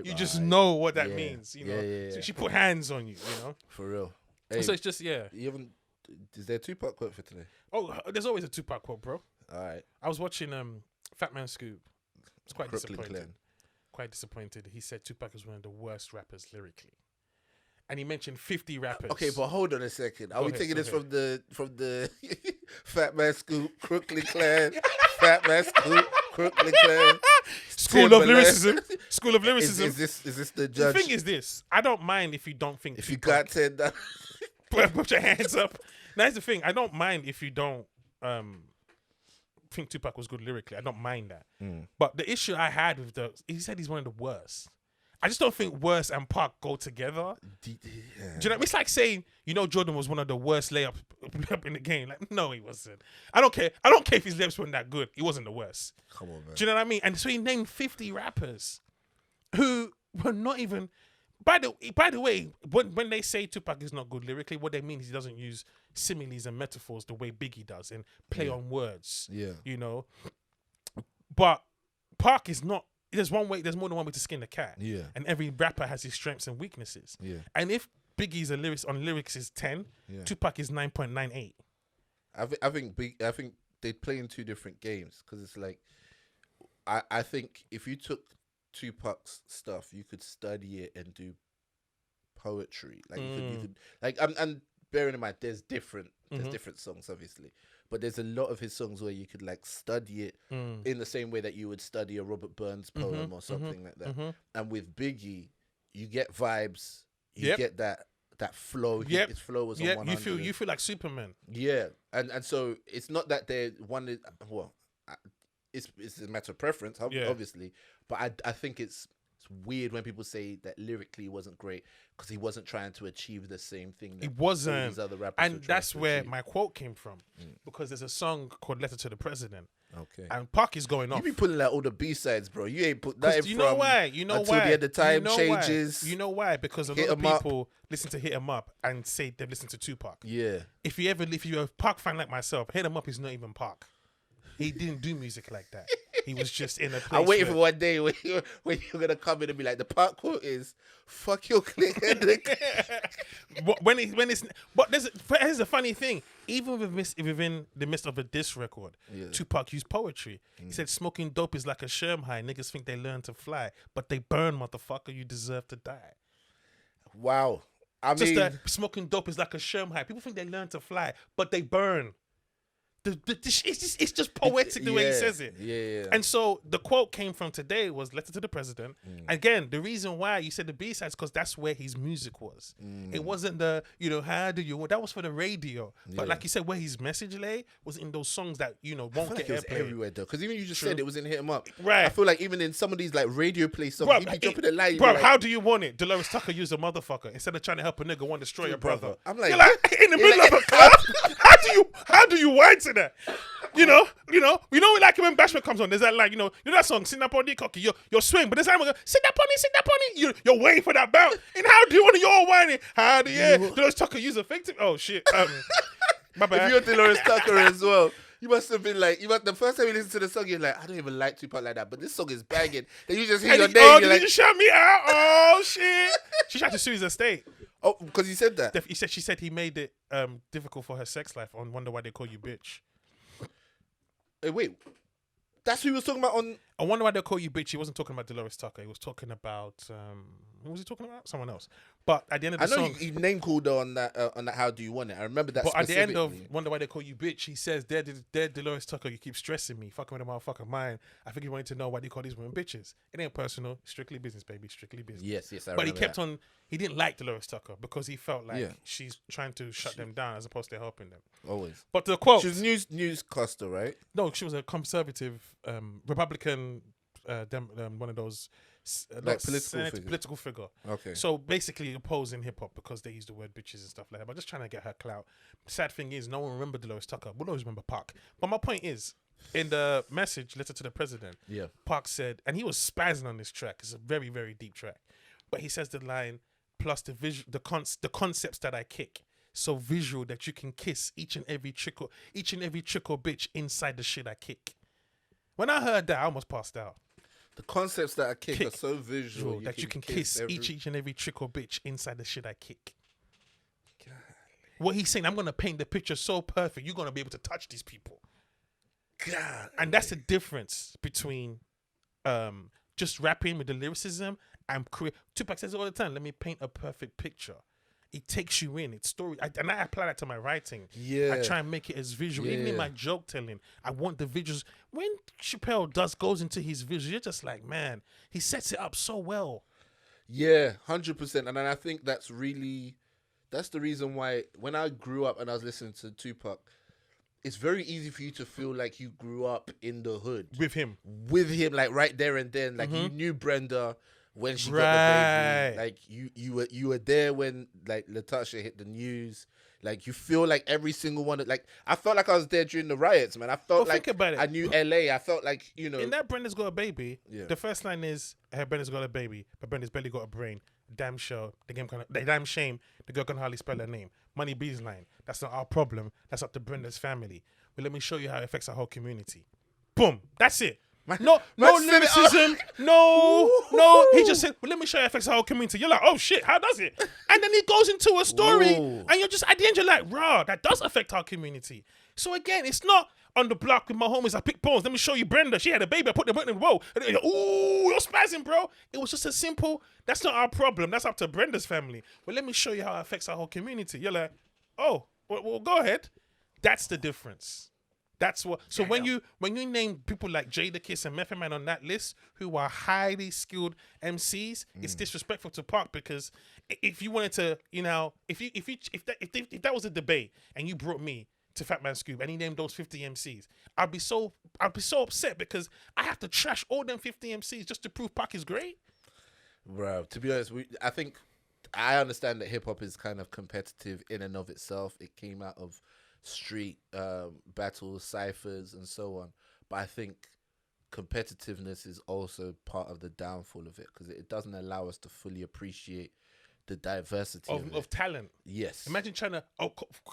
You just know what that means, you know. Yeah. So she put hands on you, you know. For real. Hey, so it's just Is there a Tupac quote for today? Oh, there's always a Tupac quote, bro. All right. I was watching Fat Man Scoop. I was quite Brooklyn disappointed. Clan. Quite disappointed. He said Tupac is one of the worst rappers lyrically, and he mentioned 50 rappers. Okay, but hold on a second. Are we taking this from the Fat Man Scoop, Brooklyn Clan, Fat Man Scoop, Brooklyn Clan, School of lyricism? School of lyricism. Is this the judge? The thing is this: I don't mind if you don't think. If you got $10, put your hands up. That's the thing. I don't mind if you don't think Tupac was good lyrically. I don't mind that. But the issue I had with he said he's one of the worst. I just don't think worst and Pac go together. Do you know? It's like saying, you know, Jordan was one of the worst layup in the game. Like, no, he wasn't. I don't care. I don't care if his layups weren't that good. He wasn't the worst. Come on, man. Do you know what I mean? And so he named 50 rappers who were not even. By the way, when they say Tupac is not good lyrically, what they mean is he doesn't use similes and metaphors the way Biggie does and play on words. Yeah, you know. But Pac is not. There's more than one way to skin a cat. Yeah, and every rapper has his strengths and weaknesses. Yeah, and if Biggie's lyrics is 10, Tupac is 9.98. I think they play in two different games because it's like I think if you took Tupac's stuff, you could study it and do poetry. Like you could like and bearing in mind there's different songs obviously, but there's a lot of his songs where you could like study it in the same way that you would study a Robert Burns poem or something like that. And with Biggie, you get vibes, you get that flow. His flow was on 100. You feel like Superman. Yeah, and so it's not that they wanted. Well, it's a matter of preference, obviously, but I think it's weird when people say that lyrically he wasn't great because he wasn't trying to achieve the same thing. He wasn't, and that's where my quote came from because there's a song called "Letter to the President," Okay. And Pac is going off. You be pulling out all the B-sides, bro. You ain't put that in You know why? You know until why? the end of time you know changes. Why? You know why? Because a lot of people listen to Hit 'Em Up and say they've listened to Tupac. Yeah. If you're a Pac fan like myself, Hit 'Em Up is not even Pac. He didn't do music like that. He was just in a place. I'm waiting for one day when you're gonna come in and be like, the Pac quote is "fuck your clique." But here's the funny thing. Even within the midst of a diss record, Tupac used poetry. He said, "Smoking dope is like a sherm high. Niggas think they learn to fly, but they burn, motherfucker. You deserve to die." Wow. I mean, smoking dope is like a sherm high. People think they learn to fly, but they burn. It's just poetic the way he says it. Yeah. And so the quote came from today was "Letter to the President." Again, the reason why you said the B-sides because that's where his music was. It wasn't the how do you that was for the radio. But like you said, where his message lay was in those songs that won't get airplay everywhere though. Because even you just said it was in Hit 'Em Up. Right. I feel like even in some of these like radio play songs, you be dropping the line. Bro, how do you want it? Dolores Tucker used a motherfucker instead of trying to help a nigga want to destroy your brother. I'm like, you're like in the middle of a club. How do you whine to that? You know, like when Bashment comes on, there's that like, you know that song, "Sit Up on the Cocky," your swing, but there's time sit up on it. You're waiting for that bounce. And how do you want to you're whining? How do you Dolores Tucker use effective? Oh shit. My bad. If you're Dolores Tucker as well, you must have been like, the first time you listen to the song, you're like, I don't even like Tupac like that, but this song is banging. Then you just hear your name, you're like, you shut me out? Oh shit. She tried to sue his estate. Oh, because he said that. She said he made it difficult for her sex life on Wonder Why They Call You Bitch. Hey, wait, that's who he was talking about on. I wonder why they call you bitch. He wasn't talking about Dolores Tucker. He was talking about who was he talking about? Someone else. But at the end of the song, he name called on that "How Do You Want It." I remember that. But at the end of Wonder Why They Call You Bitch, he says, "Dear Dolores Tucker, you keep stressing me, fucking with a motherfucking mind. I think you wanted to know why they call these women bitches. It ain't personal, strictly business, baby, strictly business." Yes. But he kept on. He didn't like Dolores Tucker because he felt like she's trying to shut them down as opposed to helping them. Always. But the quote. She was newscaster, right? No, she was a conservative Republican. One of those like political figure. Okay. So basically opposing hip hop because they use the word bitches and stuff like that. But just trying to get her clout. Sad thing is, no one remembered Dolores Tucker. We'll always remember Pac. But my point is, in the message, Letter to the President, Pac said, and he was spazzing on this track. It's a very, very deep track. But he says the line, plus the concepts that I kick. So visual that you can kiss each and every trickle bitch inside the shit I kick. When I heard that, I almost passed out. The concepts that I kick are so visual that you can kiss each and every trickle bitch inside the shit I kick. God. What he's saying, I'm going to paint the picture so perfect, you're going to be able to touch these people. God. And that's the difference between just rapping with the lyricism and career. Tupac says it all the time, let me paint a perfect picture. It takes you in. It's story. And I apply that to my writing. Yeah. I try and make it as visual. Even in my joke telling, I want the visuals. When Chappelle goes into his visuals, you're just like, man, he sets it up so well. Yeah, 100%. And then I think that's the reason why when I grew up and I was listening to Tupac, it's very easy for you to feel like you grew up in the hood. With him, like right there and then. Like you knew Brenda when she got the baby, like you were there when like Latasha hit the news. Like you feel like every single one. Like I felt like I was there during the riots, man. I felt like I knew LA. I felt like in that Brenda's got a baby. Yeah. The first line is, "Hey, Brenda's got a baby, but Brenda's barely got a brain. Damn sure damn shame. The girl can hardly spell her name. Money B's line. That's not our problem. That's up to Brenda's family. But let me show you how it affects our whole community. Boom. That's it. No lyricism. No. He just said, well, let me show you how it affects our whole community. You're like, oh shit, how does it? And then he goes into a story, and you're just at the end, you're like, rah, that does affect our community. So again, it's not on the block with my homies. I pick bones. Let me show you Brenda. She had a baby. I put them in the whoa. And then, ooh, you're spazzing, bro. It was just a simple. That's not our problem. That's up to Brenda's family. Well, let me show you how it affects our whole community. You're like, oh, well go ahead. That's the difference. That's what. So when you name people like Jadakiss and Method Man on that list, who are highly skilled MCs, it's disrespectful to Pac, because if you wanted to, if that was a debate and you brought me to Fat Man Scoop and he named those 50 MCs, I'd be so upset because I have to trash all them 50 MCs just to prove Pac is great. Bro, to be honest, I think I understand that hip hop is kind of competitive in and of itself. It came out of street battles, ciphers, and so on. but I think competitiveness is also part of the downfall of it because it doesn't allow us to fully appreciate the diversity of talent. Yes. Imagine trying to.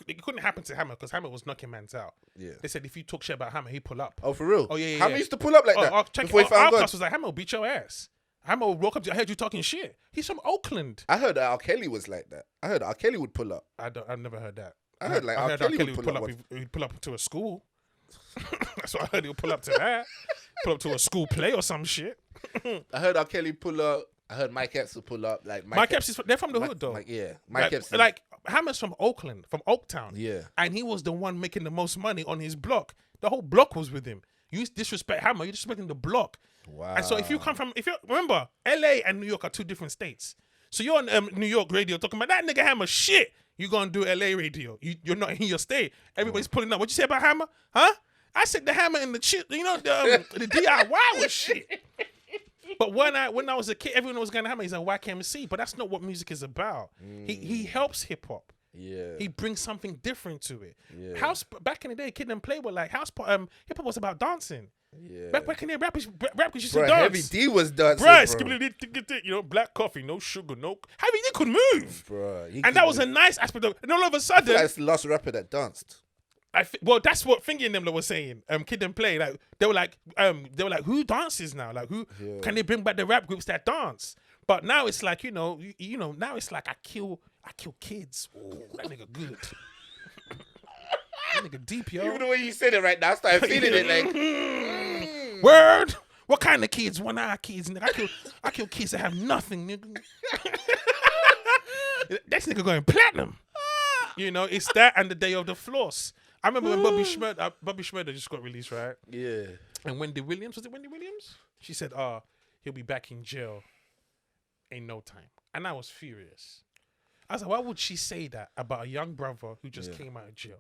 It couldn't happen to Hammer because Hammer was knocking man's out. Yeah. They said if you talk shit about Hammer, he pull up. Oh, for real? Oh, yeah. Hammer used to pull up like that before he found God. Outcast was like, Hammer will beat your ass. Hammer will walk up to you. I heard you talking shit. He's from Oakland. I heard that R. Kelly was like that. I heard R. Kelly would pull up. I've never heard that. I heard R. Kelly would pull up. He'd pull up to a school. That's what I heard. He'll pull up to that. Pull up to a school play or some shit. I heard R. Kelly pull up. I heard Mike Epps will pull up. Like Mike Epps is they're from the hood though. Mike Epps. Like Hammer's from Oakland, from Oaktown. Yeah. And he was the one making the most money on his block. The whole block was with him. You disrespect Hammer, you're disrespecting the block. Wow. And so if you remember, LA and New York are two different states. So you're on New York radio talking about that nigga Hammer shit. You gonna do LA radio. You're not in your state. Everybody's pulling up. What you say about Hammer? Huh? I said the Hammer and the shit, the DIY was shit. But when I was a kid, everyone was gonna Hammer. He's like YKMC, but that's not what music is about. He helps hip hop. Yeah. He brings something different to it. Yeah. House back in the day, Kid and Play were like hip hop was about dancing. Yeah. Back in the day, rappers used to Bruh, dance. Heavy D was dancing, Bruh, black coffee, no sugar, no. Heavy D could move. Bruh, and that was a nice aspect of it. And all of a sudden, that's the last rapper that danced. Well, that's what Fingy and them were saying. Kid and Play, like they were like, who dances now? Like who can they bring back the rap groups that dance? But now it's like, now it's like I kill kids. Oh, that nigga good. That nigga deep, yo. Even the way you said it right now, I started feeling it like word. What kind of kids? One-eye kids, nigga. I kill kids that have nothing, nigga. That nigga going platinum. It's that and the Day of the Floss. I remember when Bobby Shmurda just got released, right? Yeah. And Wendy Williams, was it Wendy Williams? She said, he'll be back in jail in no time. And I was furious. I was like, why would she say that about a young brother who just came out of jail?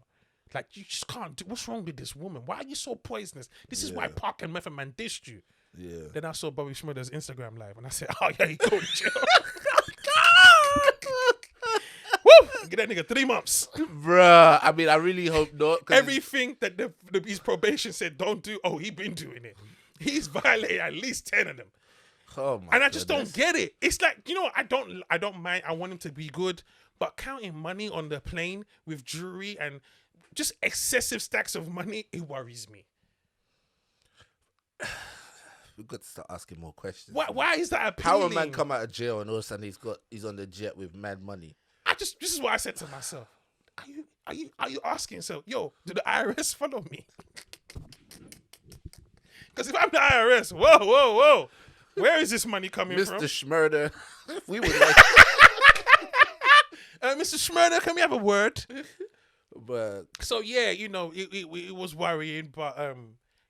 Like, you just can't do. What's wrong with this woman? Why are you so poisonous? This is why Park and Method Man dissed you. Yeah. Then I saw Bobby Shmurda's Instagram live and I said, oh yeah, he go to jail. Woo! Get that nigga 3 months. Bruh, I mean, I really hope not. Everything that his probation said don't do, he been doing it. He's violated at least 10 of them. Oh my and I just don't get it. It's like, I don't mind. I want him to be good, but counting money on the plane with jewelry and just excessive stacks of money, it worries me. We've got to start asking more questions. Why is that appealing? How a man come out of jail and all of a sudden he's on the jet with mad money? This is what I said to myself. Are you asking yourself, yo, do the IRS follow me? Because if I'm the IRS, whoa, where is this money coming from? Mr. Shmurda, we would like Mr. Shmurda, can we have a word? But so yeah, it was worrying, but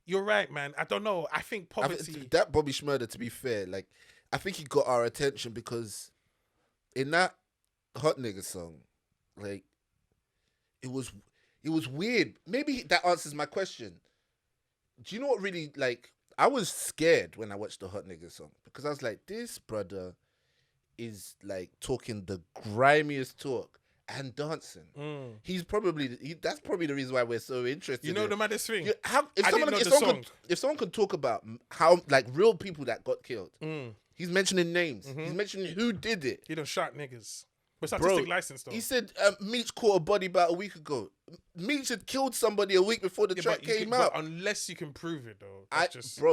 you're right, man. I don't know. I think poverty. That Bobby Shmurda, to be fair, like I think he got our attention because in that Hot Nigga song, like it was weird. Maybe that answers my question. Do you know what really, like, I was scared when I watched the Hot Nigga song because I was like, this brother is like talking the grimiest talk and dancing. He's probably that's probably the reason why we're so interested. The maddest thing. If someone could talk about how like real people that got killed, he's mentioning names. He's mentioning who did it. He done shot niggas. With artistic license, though. He said Meech caught a body about a week ago. Meech had killed somebody a week before the track came out. But unless you can prove it, though.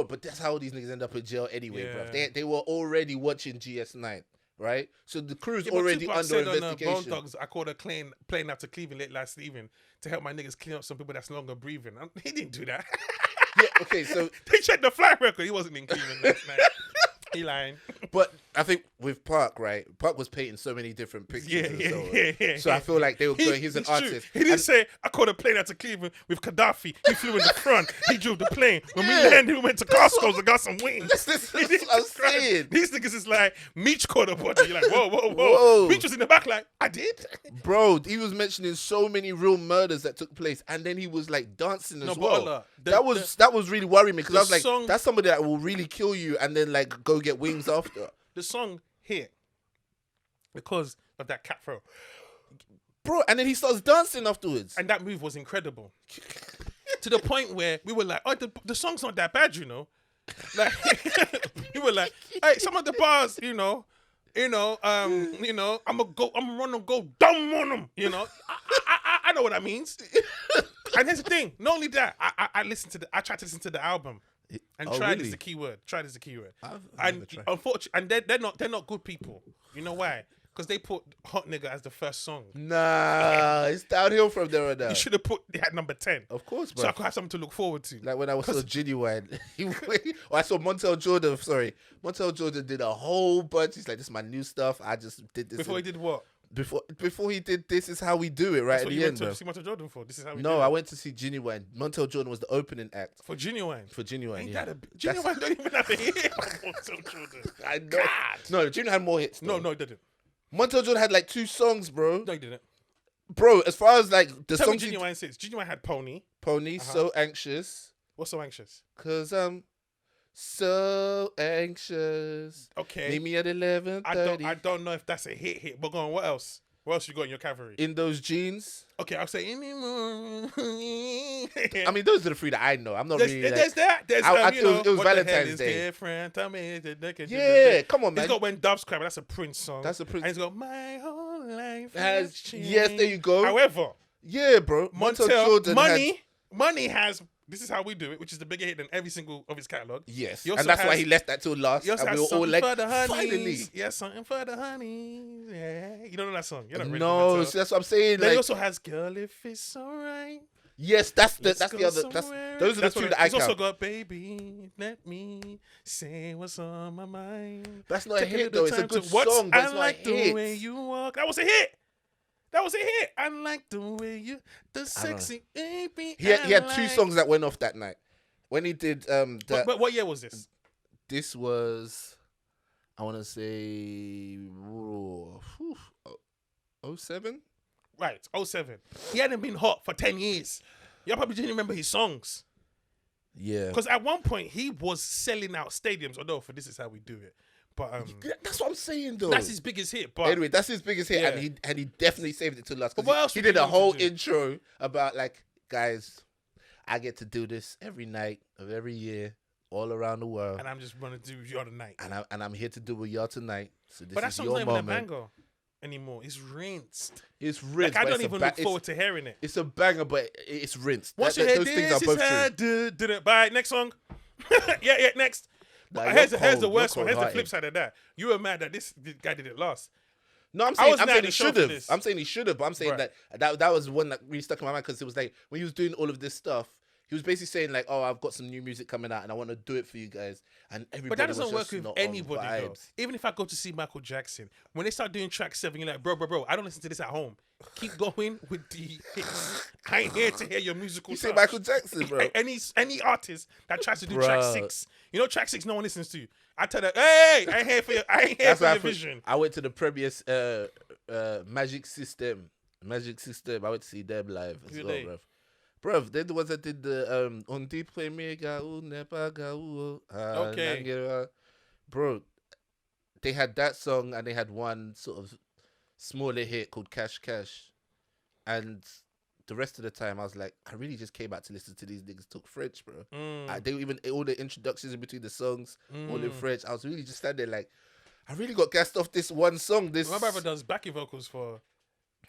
But that's how these niggas end up in jail anyway, bro. They were already watching GS9, right? So the crew's already under investigation. On Bone Dogs, I caught a plane out to Cleveland late last evening to help my niggas clean up some people that's longer breathing. He didn't do that. Yeah, okay, so they checked the flight record. He wasn't in Cleveland last night. He lying. But I think with Park, right? Park was painting so many different pictures. So I feel like they were going, he's an artist. He didn't say, I caught a plane out to Cleveland with Gaddafi. He flew in the front. He drove the plane. When we landed, we went to Costco's and got some wings. That's what I'm saying. These niggas is like, Meech caught a body. You're like, whoa. Meech was in the back like, I did? Bro, he was mentioning so many real murders that took place. And then he was like dancing as well. That was really worrying me because I was like, that's somebody that will really kill you and then like go get wings after. The song hit because of that cat throw. Bro, and then he starts dancing afterwards. And that move was incredible. To the point where we were like, oh, the song's not that bad, you know. Like we were like, hey, some of the bars, I'm gonna run and go dumb on them, you know. I know what that means. And here's the thing, not only that, I tried to listen to the album. And tried is the key word. Tried is the key word. And unfortunately, and they're not good people. You know why? Because they put Hot Nigga as the first song. Nah, it's downhill from there on out. You should have put it at number 10. Of course, bro. So I could have something to look forward to. Like when I was so Genuine. I saw Montel Jordan, Montel Jordan did a whole bunch. He's like, this is my new stuff. I just did this. Before he did what? Before he did This Is How We Do It, right? That's at what the you end, went bro. to see Montel Jordan for? This is how we No, do it. I went to see Genuine. Montel Jordan was the opening act. For Genuine? For Genuine, Ain't yeah. Genuine don't even have a hit. Montel Jordan. I know. No, Genuine had more hits. No, it didn't. Montel Jordan had like 2 songs, bro. No, he didn't. Bro, as far as like the Tell me songs... Genuine says. Genuine had Pony. So Anxious. What's So Anxious? Cause I'm so anxious. Okay. Meet me at 11:30. I don't know if that's a hit, but go on, what else? What else you got in your cavalry? In Those Jeans. Okay, I'll say anymore. I mean, those are the 3 that I know. I'm not really like... There's that. There's, it was what Valentine's the hell is Day. Different? Tell me Yeah, come on, man. He's got When Doves Cry, but that's a Prince song. That's a Prince. And he's got My Whole Life Has Changed. Yes, there you go. However, yeah, bro. Montel Jordan Money has This Is How We Do It, which is the bigger hit than every single of his catalog. Yes, and that's why he left that till last. He also and has we were all like, for the honeys. finally. Yeah, something for the honeys. Yeah, you don't know that song. You're not ready No, for so that's what I'm saying. Then Like, he also has Girl If It's Alright. yes, that's the other. Those are the 2 that I He's also count. got Baby, Let Me Say What's on My Mind. That's not a Take hit little though. It's a time good to- What? song, but I it's not like a the hit. way you walk. That was a hit. I like the way you, the sexy baby. He had 2 songs that went off that night. When he did But what year was this? This was, I want to say, 07? Right, 07. He hadn't been hot for 10 years. Y'all probably didn't remember his songs. Yeah. Because at one point, he was selling out stadiums, although for This Is How We Do It. But that's what I'm saying, though. that's his biggest hit. But anyway, that's his biggest hit, Yeah. and he definitely saved it till last. But what else He would did you a want to whole do? intro about like, guys, I get to do this every night of every year, all around the world, and I'm just gonna do with you all tonight. and I'm here to do with y'all tonight. So this But that is song's your not even a moment. banger anymore. It's rinsed. It's rinsed. Like I but don't it's even a ba- look forward to hearing it. It's a banger, but it's rinsed. Once you hear those things are This both Is How true. Did it. Bye. Next song. yeah, next. Nah, But here's you're the cold, worst you're one. Here's the cold-hearted. flip side of that. You were mad that this guy did it last. No, I'm I saying, was I'm mad saying at he the show should for have. this. I'm saying he should have, but I'm saying Right. that was one that really stuck in my mind because it was like when he was doing all of this stuff, he was basically saying like, "Oh, I've got some new music coming out and I want to do it for you guys." And everybody But that doesn't was work just with not anybody on though. vibes. Even if I go to see Michael Jackson, when they start doing track 7, you're like, bro, I don't listen to this at home. Keep going with the hits. I ain't here to hear your musical You say touch. Michael Jackson, bro? Any artist that tries to do Bruh. track 6, you know track 6 no one listens to. I tell them, hey, I ain't here for your That's why your vision. I went to the previous Magic System. I went to see them live as Who well, they? bruv. They're the ones that did the On Deep Mega Okay. Bro, they had that song and they had one sort of smaller hit called Cash Cash. And the rest of the time I was like, I really just came out to listen to these niggas talk French, bro. They even all the introductions in between the songs, all in French. I was really just standing there like, I really got gassed off this one song. My brother does backing vocals for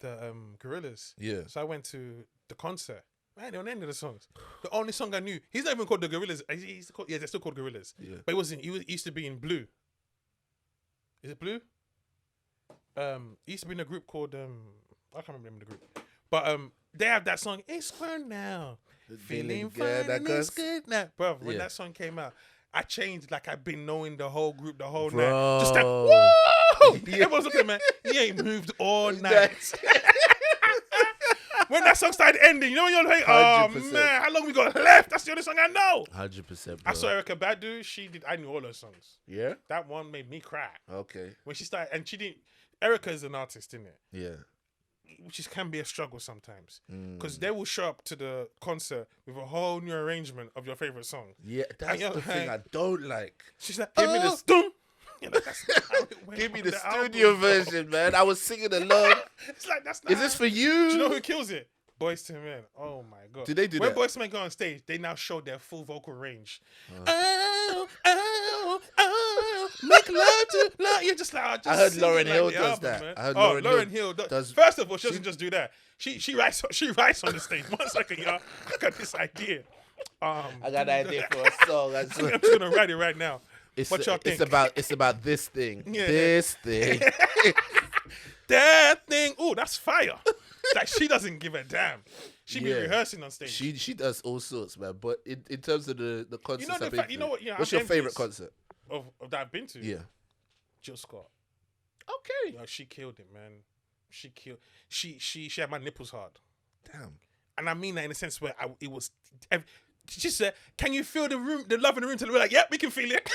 the Gorillaz. Yeah. So I went to the concert. Man, they were on the end of the songs. The only song I knew, he's not even called the Gorillaz. Yeah, they're still called Gorillaz. Yeah. But he used to be in Blue. Is it Blue? He used to be in a group called I can't remember the group. But they have that song, It's Fun Now. Feeling fine and it's good now. Bro, when that song came out, I changed like I've been knowing the whole group the whole night. Just like, whoa! Everyone's looking, man. He ain't moved all night. When that song started ending, you know when you're like, oh 100%. man, how long we got left? That's the only song I know. 100%. I saw Erykah Badu. I knew all her songs. Yeah? That one made me cry. Okay. When she started, and she didn't. Erykah is an artist, isn't it? Yeah. Which can be a struggle sometimes, because they will show up to the concert with a whole new arrangement of your favorite song. Yeah, that's you're the thing I like- don't like. She's like, Give me the stum. You know, that's not how it went Give me on the album, studio bro. version, man. I was singing along. It's like that's not. Is this for you? Do you know who kills it? Boys to Men. Oh my god. Did they do when that? Boys to Men go on stage, they now show their full vocal range. Oh, make love to love. You're just like, I heard Lauryn Hill does that. Man. I heard Lauryn Hill does. First of all, she doesn't just do that. She writes on the stage. 1 second, y'all. I got this idea. I got an idea for a song. I'm just gonna write it right now. What y'all think? It's about this thing. This thing. That thing. Ooh, that's fire. Like, she doesn't give a damn. She be rehearsing on stage. She does all sorts, man. But in terms of the concerts, you know what? Yeah, what's your favorite concert of that I've been to? Yeah, Jill Scott. Okay. Yeah, she killed it, man. She killed. She had my nipples hard. Damn. And I mean that in a sense where it was. She said, "Can you feel the love in the room?" Till we're like, "Yep, we can feel it."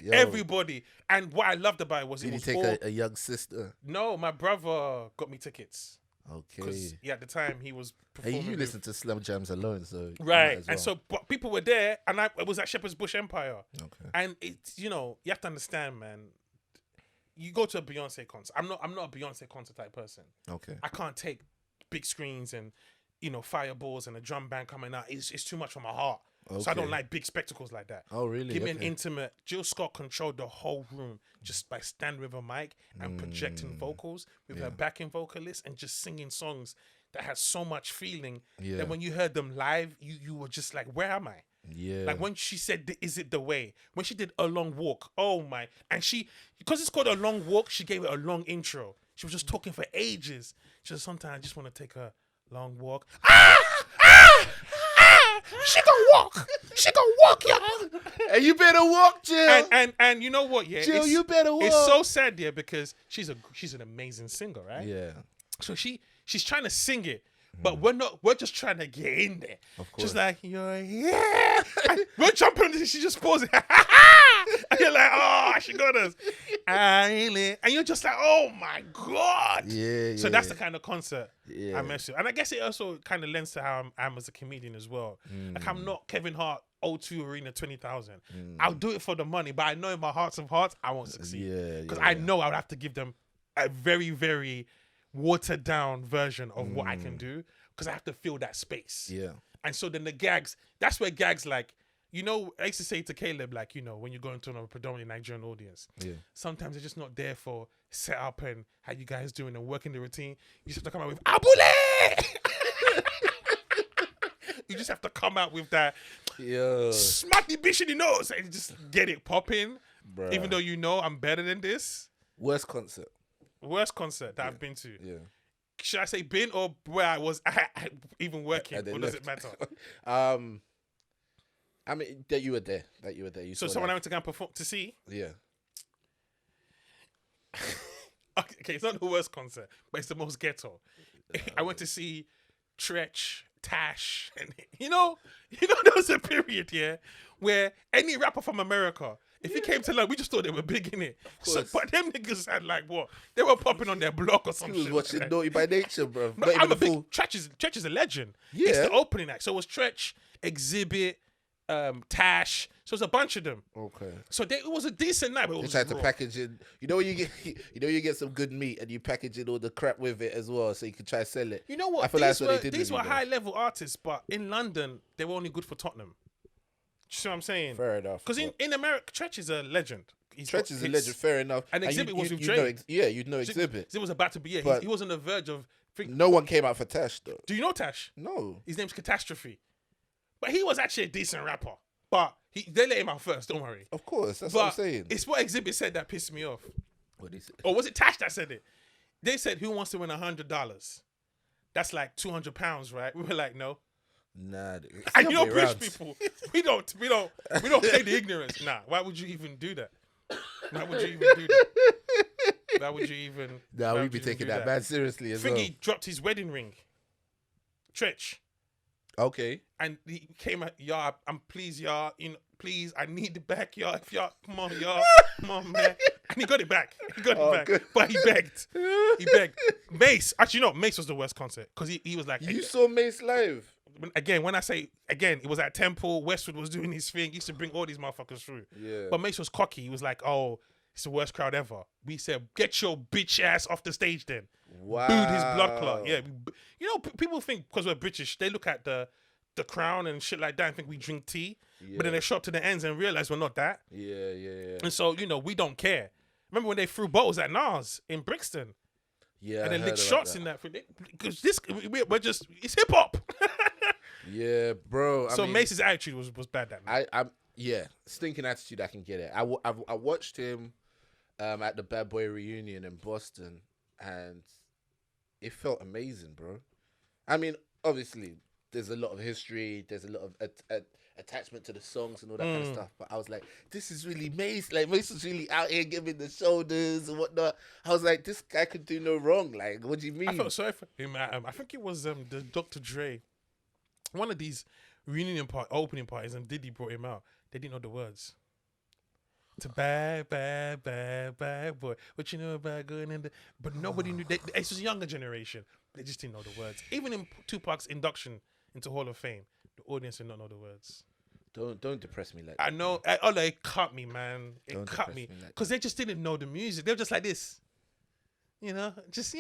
Yo. Everybody. And what I loved about it was Did it was you take a young sister? No, my brother got me tickets. Okay. Because at the time he was performing. Hey, you listen to Slum Jams alone, so right. And so, but people were there, and I was at Shepherd's Bush Empire. Okay. And it's you have to understand, man. You go to a Beyonce concert. I'm not a Beyonce concert type person. Okay. I can't take big screens and fireballs and a drum band coming out. It's too much for my heart. Okay. So I don't like big spectacles like that. Oh, really? Give me an intimate. Jill Scott controlled the whole room just by standing with a mic and projecting vocals with her backing vocalist and just singing songs that had so much feeling that when you heard them live, you were just like, where am I? Yeah. Like when she said, "Is it the way?" When she did A Long Walk, oh my! And because it's called A Long Walk, she gave it a long intro. She was just talking for ages. She said, "Sometimes I just want to take a long walk." She gonna walk. She gonna walk, y'all. And you better walk, Jill. And you know what? Yeah, Jill, you better walk. It's so sad, yeah, because she's an amazing singer, right? Yeah. So she's trying to sing it, but we're just trying to get in there. Of course. Just like you're and we're jumping into this, she just pauses. And you're like, oh, she got us. And you're just like, oh my God. Yeah. So that's the kind of concert Yeah. I mess with. And I guess it also kind of lends to how I'm as a comedian as well. Like I'm not Kevin Hart, O2 Arena 20,000. I'll do it for the money, but I know in my hearts of hearts, I won't succeed. Yeah. Because I know I would have to give them a very, very watered down version of what I can do because I have to fill that space. Yeah. And so then the gags, that's where gags like, I used to say to Caleb, like, when you're going to a predominantly Nigerian audience, sometimes they're just not there for setup and how you guys doing and working the routine. You just have to come out with Abule! You just have to come out with that smack the bitch in the nose and just get it popping. Bruh. Even though I'm better than this. Worst concert that I've been to. Yeah. Should I say been or where I was even working? Or does it matter? I mean that you were there. So someone I went to go and perform to see. Yeah. Okay, it's not the worst concert, but it's the most ghetto. I went to see Tretch, Tash, and there was a period where any rapper from America, if he came to London, we just thought they were big in it. So, but them niggas had like what? They were popping on their block or something. He was watching Naughty by Nature, bro. No, I'm a big Tretch is a legend. Yeah. It's the opening act. So it was Tretch, Exhibit, Tash. So it was a bunch of them. Okay. So it was a decent night, but it was tried to package in. When you get some good meat and you package in all the crap with it as well, so you can try to sell it. You know what? I feel that's what they did. These were high level artists, but in London they were only good for Tottenham. You see what I'm saying? Fair enough. Because in America, Tretch is a legend. Tretch is a legend. Fair enough. And Exhibit was with Dre. You'd know Exhibit. It was about to be. He was on the verge of. No one came out for Tash though. Do you know Tash? No. His name's Catastrophe, but he was actually a decent rapper. But they let him out first. Don't worry. Of course, that's what I'm saying. It's what Exhibit said that pissed me off. What he said? Or was it Tash that said it? They said, "Who wants to win $100?" That's like £200, right? We were like, no. Nah. And British people, we don't play the ignorance. Nah. Why would you even do that? Why would you even do that? Why would you even? Nah, we'd be taking that man seriously as well. He dropped his wedding ring. Tretch. Okay. And he came at y'all. Please, y'all. Please, I need it back, y'all. If y'all, come on, y'all. Come on, man. And he got it back. Good. But he begged. Mace. Actually, no. Mace was the worst concert because he was like. You saw Mace live. When I say it was at Temple. Westwood was doing his thing. He used to bring all these motherfuckers through. Yeah. But Mace was cocky. He was like, "Oh, it's the worst crowd ever." We said, "Get your bitch ass off the stage, then." booed his blood clot. Yeah, you know, people think because we're British, they look at the crown and shit like that and think we drink tea, but then they shop to the ends and realize we're not that. Yeah. And so, you know, we don't care. Remember when they threw bottles at Nas in Brixton? Yeah, and then licked shots in that because we're just it's hip hop. Yeah, bro. So Mace's attitude was bad that night. I'm stinking attitude. I can get it. I watched him at the Bad Boy reunion in Boston, and it felt amazing, bro. I mean, obviously, there's a lot of history. There's a lot of attachment to the songs and all that kind of stuff. But I was like, this is really Mace. Like, Mace was really out here giving the shoulders and whatnot. I was like, this guy could do no wrong. Like, what do you mean? I felt sorry for him. I think it was the Dr. Dre, one of these opening parties, and Diddy brought him out. They didn't know the words. To bad boy. What you know about going in the... But nobody knew. It was a younger generation. They just didn't know the words. Even in Tupac's induction into Hall of Fame, the audience did not know the words. Don't depress me like that. I know. It cut me, man. It cut me. Because they just didn't know the music. They were just like this. You know? Just,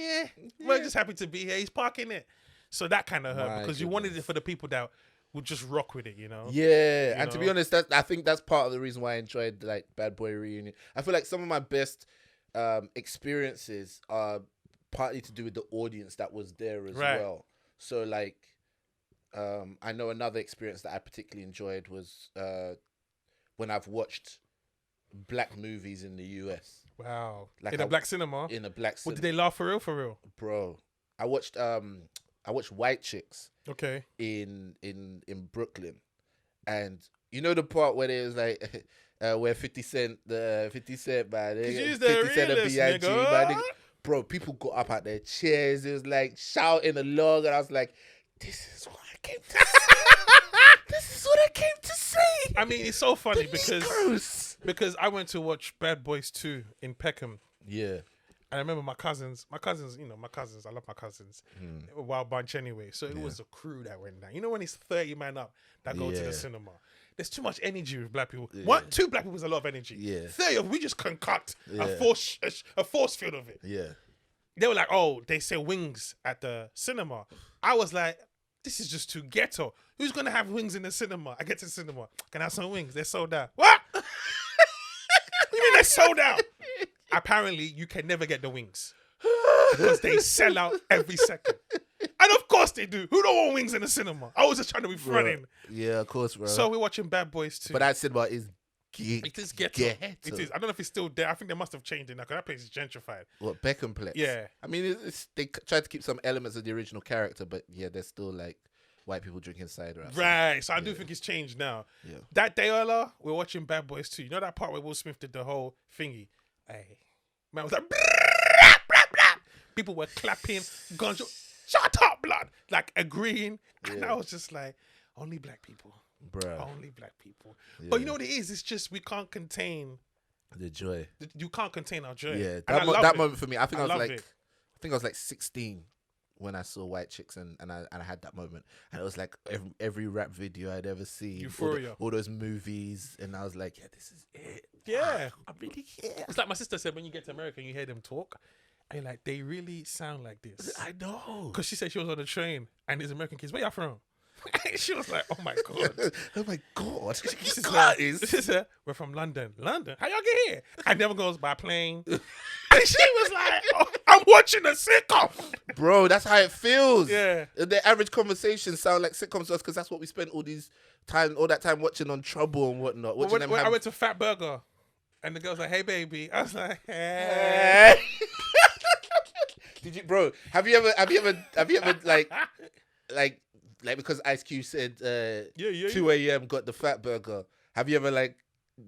we're just happy to be here. He's parking it. So that kind of hurt because you wanted it for the people that would just rock with it, you know? Yeah, and to be honest, I think that's part of the reason why I enjoyed like Bad Boy Reunion. I feel like some of my best experiences are partly to do with the audience that was there as well. So like, I know another experience that I particularly enjoyed was when I've watched black movies in the US. Wow. Like in a black cinema? In a black cinema. What, did they laugh for real? Bro, I watched White Chicks. Okay. In Brooklyn, and you know the part where there's like where 50 Cent man, 50 Cent and B.I.G. man, bro, people got up out their chairs. It was like shouting along, and I was like, "This is what I came to see. This is what I came to see." I mean, it's so funny because I went to watch Bad Boys 2 in Peckham. Yeah. And I remember my cousins, I love my cousins. They were a wild bunch anyway. So it was a crew that went down. You know when it's 30 man up that go to the cinema? There's too much energy with black people. Yeah. 2 black people is a lot of energy. Yeah. 30 of we just concoct a force field of it. Yeah. They were like, oh, they sell wings at the cinema. I was like, this is just too ghetto. Who's going to have wings in the cinema? I get to the cinema. Can I have some wings? They're sold out. What? What do you mean they're sold out? Apparently, you can never get the wings because they sell out every second. And of course they do. Who don't want wings in the cinema? I was just trying to be fronting. Yeah, of course, bro. So we're watching Bad Boys 2. But that cinema is it is ghetto. It is. I don't know if it's still there. I think they must have changed it now because that place is gentrified. What, Beckhamplex? Yeah. I mean, they tried to keep some elements of the original character, but yeah, there's still like white people drinking cider outside. Right. So I do think it's changed now. Yeah. That day, Ola, we're watching Bad Boys 2. You know that part where Will Smith did the whole thingy? Hey. Man was like, blah, blah, blah. People were clapping, guns, shut up, blood, like agreeing. And I was just like, only black people. Bruh. Only black people. Yeah. But you know what it is? It's just we can't contain the joy. You can't contain our joy. Yeah, that moment for me, I think I was like 16 when I saw White Chicks and I had that moment. And it was like every rap video I'd ever seen. Euphoria. All those movies. And I was like, yeah, this is it. Yeah. I'm really here. It's like my sister said, when you get to America and you hear them talk, and like, they really sound like this. I know. Because she said she was on the train and these American kids, where y'all from? She was like, oh my God. Oh my God. We're from London. London? How y'all get here? I never goes by plane. And she was like, oh, I'm watching a sitcom. Bro, that's how it feels. Yeah. The average conversations sound like sitcoms to us because that's what we spent all that time watching on Trouble and whatnot. When I went to Fat Burger and the girl's like, hey, baby. I was like, hey. Did you, bro, have you ever like because Ice Cube said 2 a.m. got the Fat Burger. Have you ever like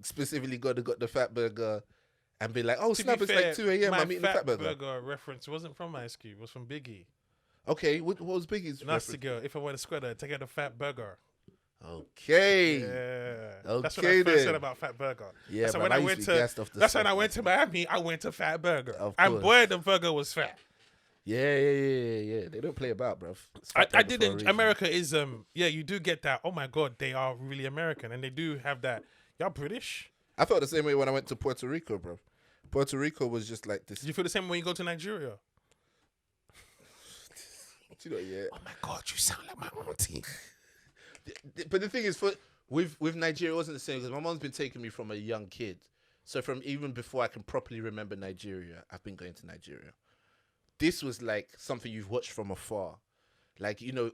specifically got the Fat Burger and be like, oh snap, it's like 2 a.m. I'm eating the Fat Burger. My Fat Burger reference wasn't from Ice Cube, it was from Biggie. Okay, what was Biggie's Nasty Girl, if I were to squatter, take out the Fat Burger. Okay. Yeah. Okay, that's what I first said about Fat Burger. Yeah, that's when I went to Miami, I went to Fat Burger. And boy, the burger was fat. Yeah. They don't play about, bro. I didn't. America is you do get that. Oh my God, they are really American, and they do have that. Y'all British? I felt the same way when I went to Puerto Rico, bro. Puerto Rico was just like this. Did you feel the same when you go to Nigeria? Do you know? Yeah. Oh my God, you sound like my auntie. But the thing is, with Nigeria, it wasn't the same because my mom's been taking me from a young kid. So from even before I can properly remember Nigeria, I've been going to Nigeria. This was like something you've watched from afar. Like, you know,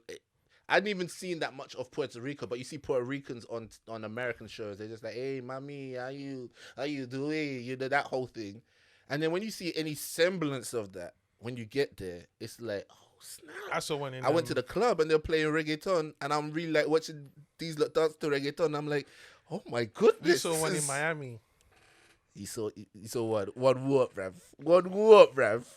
I hadn't even seen that much of Puerto Rico, but you see Puerto Ricans on American shows. They're just like, hey, mommy, how you doing? You know, that whole thing. And then when you see any semblance of that, when you get there, it's like, oh, snap. I saw one in. I went to the club and they're playing reggaeton, and I'm really like watching these lot dance to reggaeton. I'm like, oh my goodness. You saw one in Miami. You saw what? One whoop, bruv.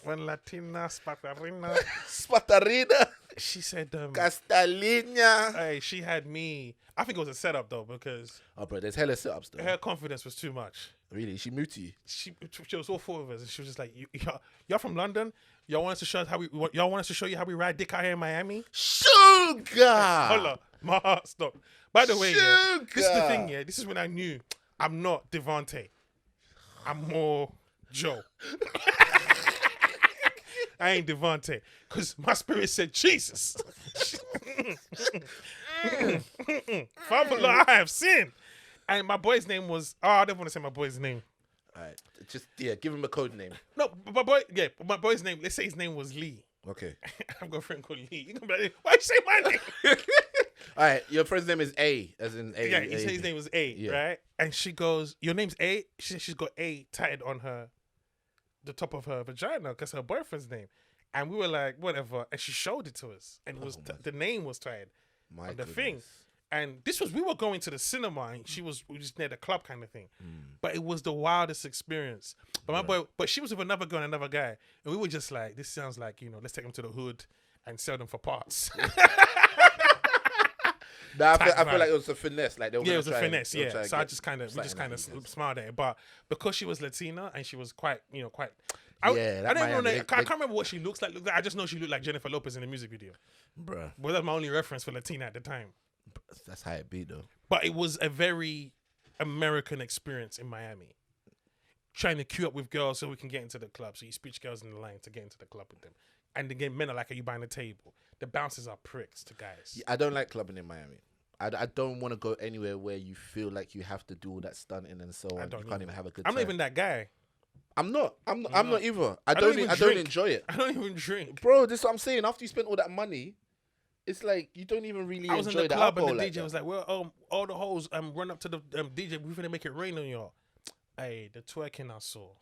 When Latina Spatarina. Spatarina. She said, Castellina. Hey, she had me. I think it was a setup though, because oh, bro, there's hella setups though. her confidence was too much. Really, she moved to you. She was all four of us, and she was just like, "Y'all from London? Y'all want us to show you how we ride dick out here in Miami?" Sugar. Hold up, my heart stopped. By the way, yeah, Sugar. this is the thing. Yeah, this is when I knew I'm not Devante. I'm more Joe. I ain't Devante, because my spirit said, Jesus. Father, Lord, I have sinned. And my boy's name was, I don't want to say my boy's name. All right, just, give him a code name. No, my boy's name, let's say his name was Lee. Okay. I've got a friend called Lee. You can be like, why'd you say my name? All right, your friend's name is A, as in A. Yeah, he said his name was A, Yeah. right? And she goes, your name's A? She said she's got A tatted on the top of her vagina because her boyfriend's name. And we were like, whatever. And she showed it to us. And it was the name was tatted on the thing. And we were going to the cinema, and we were just near the club kind of thing. But it was the wildest experience. But she was with another girl and another guy. And we were just like, this sounds like, let's take them to the hood and sell them for parts. Nah, I feel like it was a finesse. Like it was a finesse. Yeah, so we just kind of smiled at it. But because she was Latina and she was quite. I can't remember what she looks like. I just know she looked like Jennifer Lopez in the music video. Bruh. Well, that's my only reference for Latina at the time. That's how it be though. But it was a very American experience in Miami. Trying to queue up with girls so we can get into the club. So you speech girls in the line to get into the club with them. And again, men are like, are you buying a table? The bouncers are pricks to guys. Yeah, I don't like clubbing in Miami. I don't want to go anywhere where you feel like you have to do all that stunting and so on. You can't even have a good time. I'm not even that guy. I'm not either. I don't enjoy it. I don't even drink. Bro, this is what I'm saying. After you spend all that money, it's like you don't even really enjoy the I was in the club and the like DJ that. was like, well, all the hoes run up to the DJ. We're going to make it rain on y'all. Hey, the twerking I saw.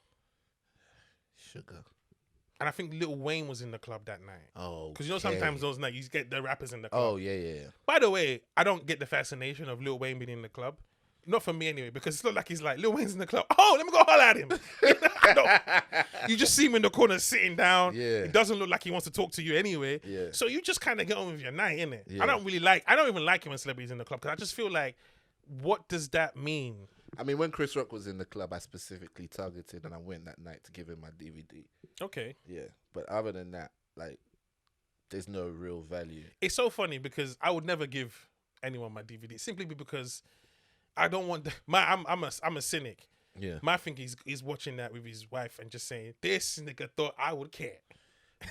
Sugar. And I think Lil Wayne was in the club that night. Oh, because sometimes those nights you get the rappers in the club. Oh yeah. By the way, I don't get the fascination of Lil Wayne being in the club. Not for me anyway, because it's not like he's like, Lil Wayne's in the club. Oh, let me go holler at him. No. You just see him in the corner sitting down. Yeah. It doesn't look like he wants to talk to you anyway. Yeah. So you just kind of get on with your night, innit? Yeah. I don't even like him when celebrities in the club because I just feel like, what does that mean? I mean, when Chris Rock was in the club, I specifically targeted and I went that night to give him my DVD. Okay. Yeah. But other than that, like, there's no real value. It's so funny because I would never give anyone my DVD simply because I don't want I'm a cynic. Yeah. My thing is watching that with his wife and just saying, this nigga thought I would care.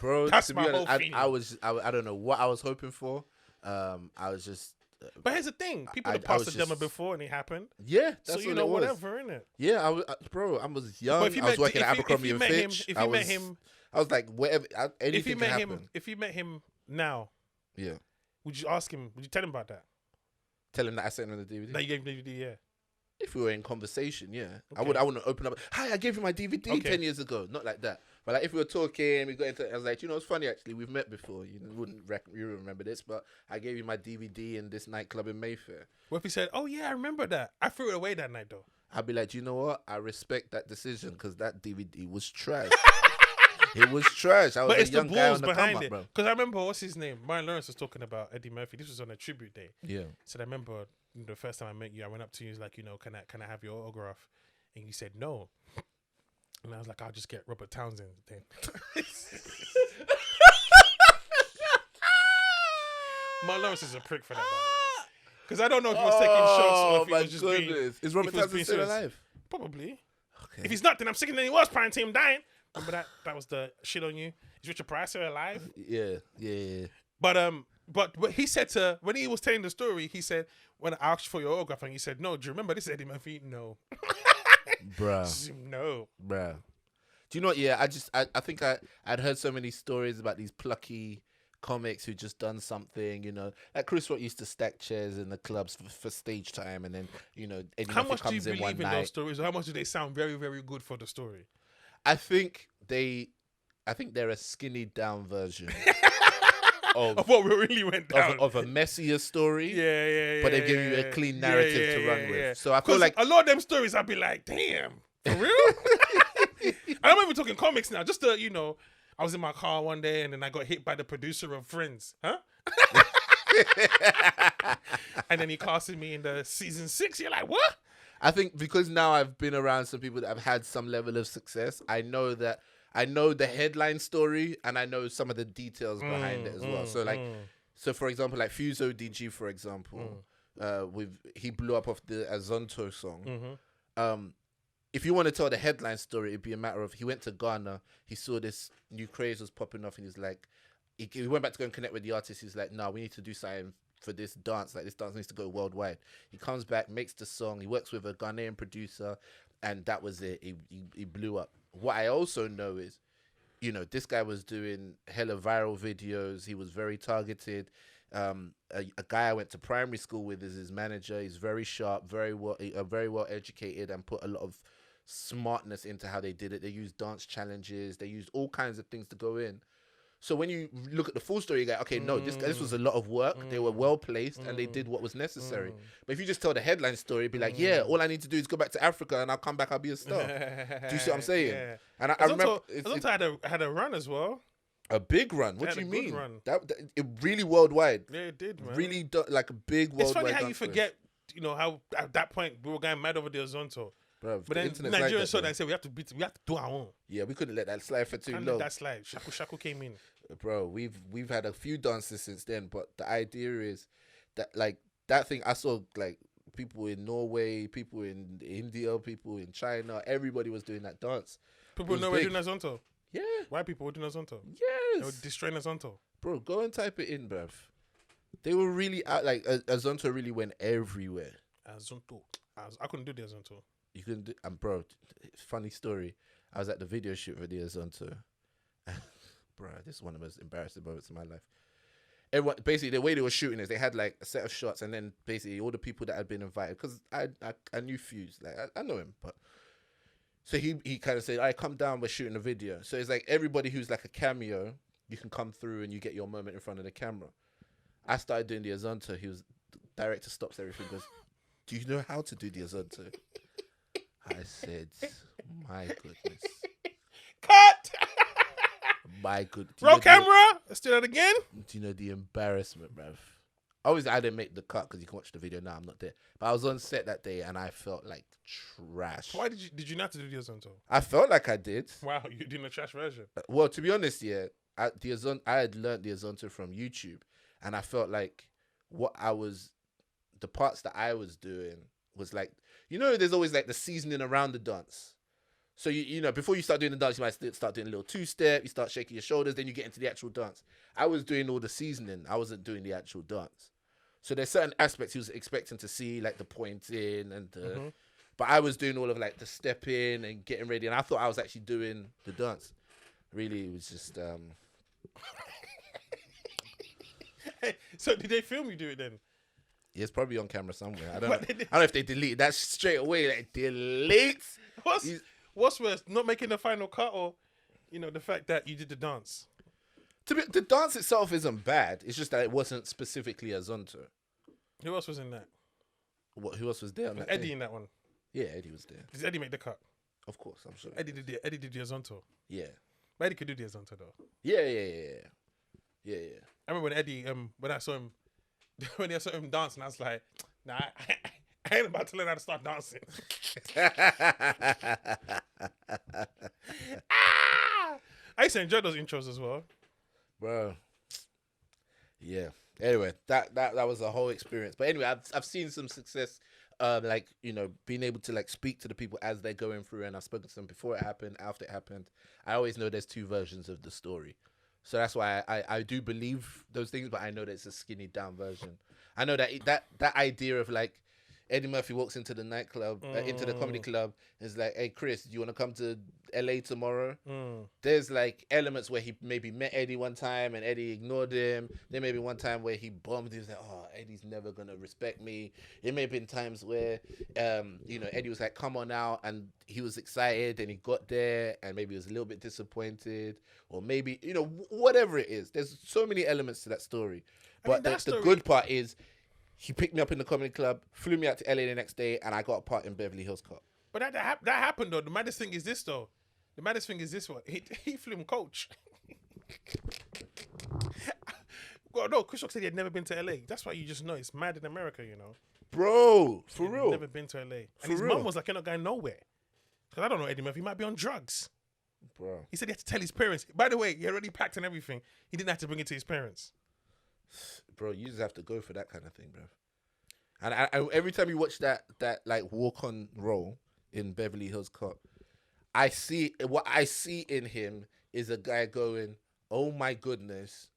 Bro, that's to my be whole honest, feeling. I don't know what I was hoping for. I was just. But here's the thing: people have passed the demo before, and it happened. Yeah, that's so whatever, innit? Yeah, I was young. I was working at Abercrombie and Fitch. I was like, whatever. Anything can happen. If you met him now, yeah, would you ask him? Would you tell him about that? Tell him that I sent him the DVD. That you gave him the DVD, yeah. If we were in conversation, yeah, okay. I wouldn't open up. Hi, I gave you my DVD 10 years ago. Not like that. But like if we were talking, we got into. I was like, it's funny actually. We've met before. You wouldn't remember this, but I gave you my DVD in this nightclub in Mayfair. What if he said, "Oh yeah, I remember that. I threw it away that night though." I'd be like, you know what? I respect that decision because that DVD was trash. It was trash. I was a young guy on the come up, bro. Because I remember what's his name? Brian Lawrence was talking about Eddie Murphy. This was on a tribute day. Yeah. So I remember the first time I met you, I went up to you. He was like, can I have your autograph? And you said no. And I was like, I'll just get Robert Townsend then. Martin Lawrence is a prick for that, by the way. Because I don't know if he was taking shots or if he was just being... Is Robert Townsend still alive? Probably. Okay. If he's not, then I'm sicker than he was prior to him dying. Remember that? That was the shit on you. Is Richard Pryor still alive? Yeah. But he said to when he was telling the story, he said when I asked for your autograph, and he said, "No, do you remember this is Eddie Murphy?" No, Bruh. no. Bruh. Do you know what? Yeah, I think I'd heard so many stories about these plucky comics who just done something, you know. Like Chris Rock used to stack chairs in the clubs for stage time, and then, you know, Eddie How Murphy much do you comes in believe one in those night. stories? Or how much do they sound very, very good for the story? I think they're a skinny down version Of of what really went down. of a messier story. Yeah. But they give you a clean narrative to run with. So I feel like a lot of them stories, I'd be like, damn, for real? I'm not even talking comics now. Just you know, I was in my car one day and then I got hit by the producer of Friends, huh? And then he casted me in the season 6. You're like, what? I think because now I've been around some people that have had some level of success, I know the headline story and I know some of the details behind it as well. So like, so for example, like Fuso DG, for example, he blew up off the Azonto song. If you want to tell the headline story, it'd be a matter of he went to Ghana, he saw this new craze was popping off, and he's like, he went back to go and connect with the artist. He's like, no, we need to do something for this dance. Like, this dance needs to go worldwide. He comes back, makes the song. He works with a Ghanaian producer, and that was it. He blew up. What I also know is, you know, this guy was doing hella viral videos. He was very targeted. A guy I went to primary school with is his manager. He's very sharp, very well educated, and put a lot of smartness into how they did it. They used dance challenges. They used all kinds of things to go in. So when you look at the full story, you go, okay, no, this was a lot of work. They were well placed and they did what was necessary. But if you just tell the headline story, it'd be like, yeah, all I need to do is go back to Africa and I'll come back, I'll be a star. Do you see what I'm saying? Yeah. And I remember Azonto had a run as well. a big run. What Had do a you good mean? run. That it really worldwide. Yeah, it did, man. Really like a big worldwide. It's funny how you dance story. forget, you know, how at that point we were going mad over the Azonto. Bruv, But the then internet's like Nigerians that, saw that bro. and said we have to do our own. Yeah, we couldn't let that slide for too Can't long. let that slide. Shaku came in. Bro, we've had a few dances since then, but the idea is that like that thing I saw like people in Norway, people in India, people in China, everybody was doing that dance. People was know we're big. doing Azonto. Yeah, White people were doing Azonto. They were yes, destroying Azonto. bro. Go and type it in, bruv. They were really out. Like Azonto really went everywhere. Azonto. I couldn't do the Azonto. You couldn't do, and bro, funny story. I was at the video shoot for the Azonto. Bro, this is one of the most embarrassing moments in my life. Everyone, basically, the way they were shooting is they had like a set of shots, and then basically all the people that had been invited, because I knew Fuse, like I know him, but so he kind of said, "All right, come down, we're shooting a video." So it's like everybody who's like a cameo, you can come through and you get your moment in front of the camera. I started doing the Azonto. The director stops everything, goes, "Do you know how to do the Azonto?" I said, "My goodness, Cut! my good." Roll camera. Let's do that again. Do you know the embarrassment, bruv? Obviously, I didn't make the cut because you can watch the video now. I'm not there, but I was on set that day and I felt like trash. Why did you not to do the Azonto? I felt like I did. Wow, you're doing a trash version. Well, to be honest, yeah, I had learned the Azonto from YouTube, and I felt like the parts that I was doing was like, you know, there's always like the seasoning around the dance. So you know, before you start doing the dance, you might start doing a little two-step. You start shaking your shoulders, then you get into the actual dance. I was doing all the seasoning. I wasn't doing the actual dance. So there's certain aspects he was expecting to see, like the pointing and the, but I was doing all of like the stepping and getting ready, and I thought I was actually doing the dance. Really, it was just. So did they film you do it then? Yeah, it's probably on camera somewhere. I don't know. I don't know if they delete that straight away. Like delete. What's worse, not making the final cut, or you know, the fact that you did the dance? The dance itself isn't bad. It's just that it wasn't specifically Azonto. Who else was in that? Who else was there? On Was that Eddie day? in that one? Yeah, Eddie was there. Did Eddie make the cut? Of course, I'm sure. Eddie did the Azonto. Yeah. But Eddie could do the Azonto though. Yeah. I remember when Eddie, when I saw him, when I saw him dancing, I was like, nah, I ain't about to learn how to start dancing. I used to enjoy those intros as well. Bro. Yeah. Anyway, that was a whole experience. But anyway, I've seen some success, like, you know, being able to like speak to the people as they're going through, and I've spoken to them before it happened, after it happened. I always know there's two versions of the story. So that's why I do believe those things, but I know that it's a skinny down version. I know that that idea of like Eddie Murphy walks into the nightclub, into the comedy club, and is like, "Hey Chris, do you want to come to LA tomorrow?" There's like elements where he maybe met Eddie one time and Eddie ignored him. There may be one time where he bombed. He was like, "Oh, Eddie's never gonna respect me." It may have been times where, Eddie was like, "Come on out," and he was excited and he got there and maybe he was a little bit disappointed, or maybe whatever it is. There's so many elements to that story, but the good part is. He picked me up in the comedy club, flew me out to LA the next day, and I got a part in Beverly Hills Cop. But that happened though. The maddest thing is this though. The maddest thing is this one. He flew him coach. Well, no, Chris Rock said he had never been to LA. That's why you just know it's mad in America, Bro, for real. Never been to LA. And his mum was like, "You're not going nowhere." Because I don't know Eddie Murphy. He might be on drugs. Bro. He said he had to tell his parents. By the way, he already packed and everything. He didn't have to bring it to his parents. Bro, you just have to go for that kind of thing, bro. And I every time you watch that like walk on role in Beverly Hills Cop, what I see in him is a guy going, "Oh my goodness,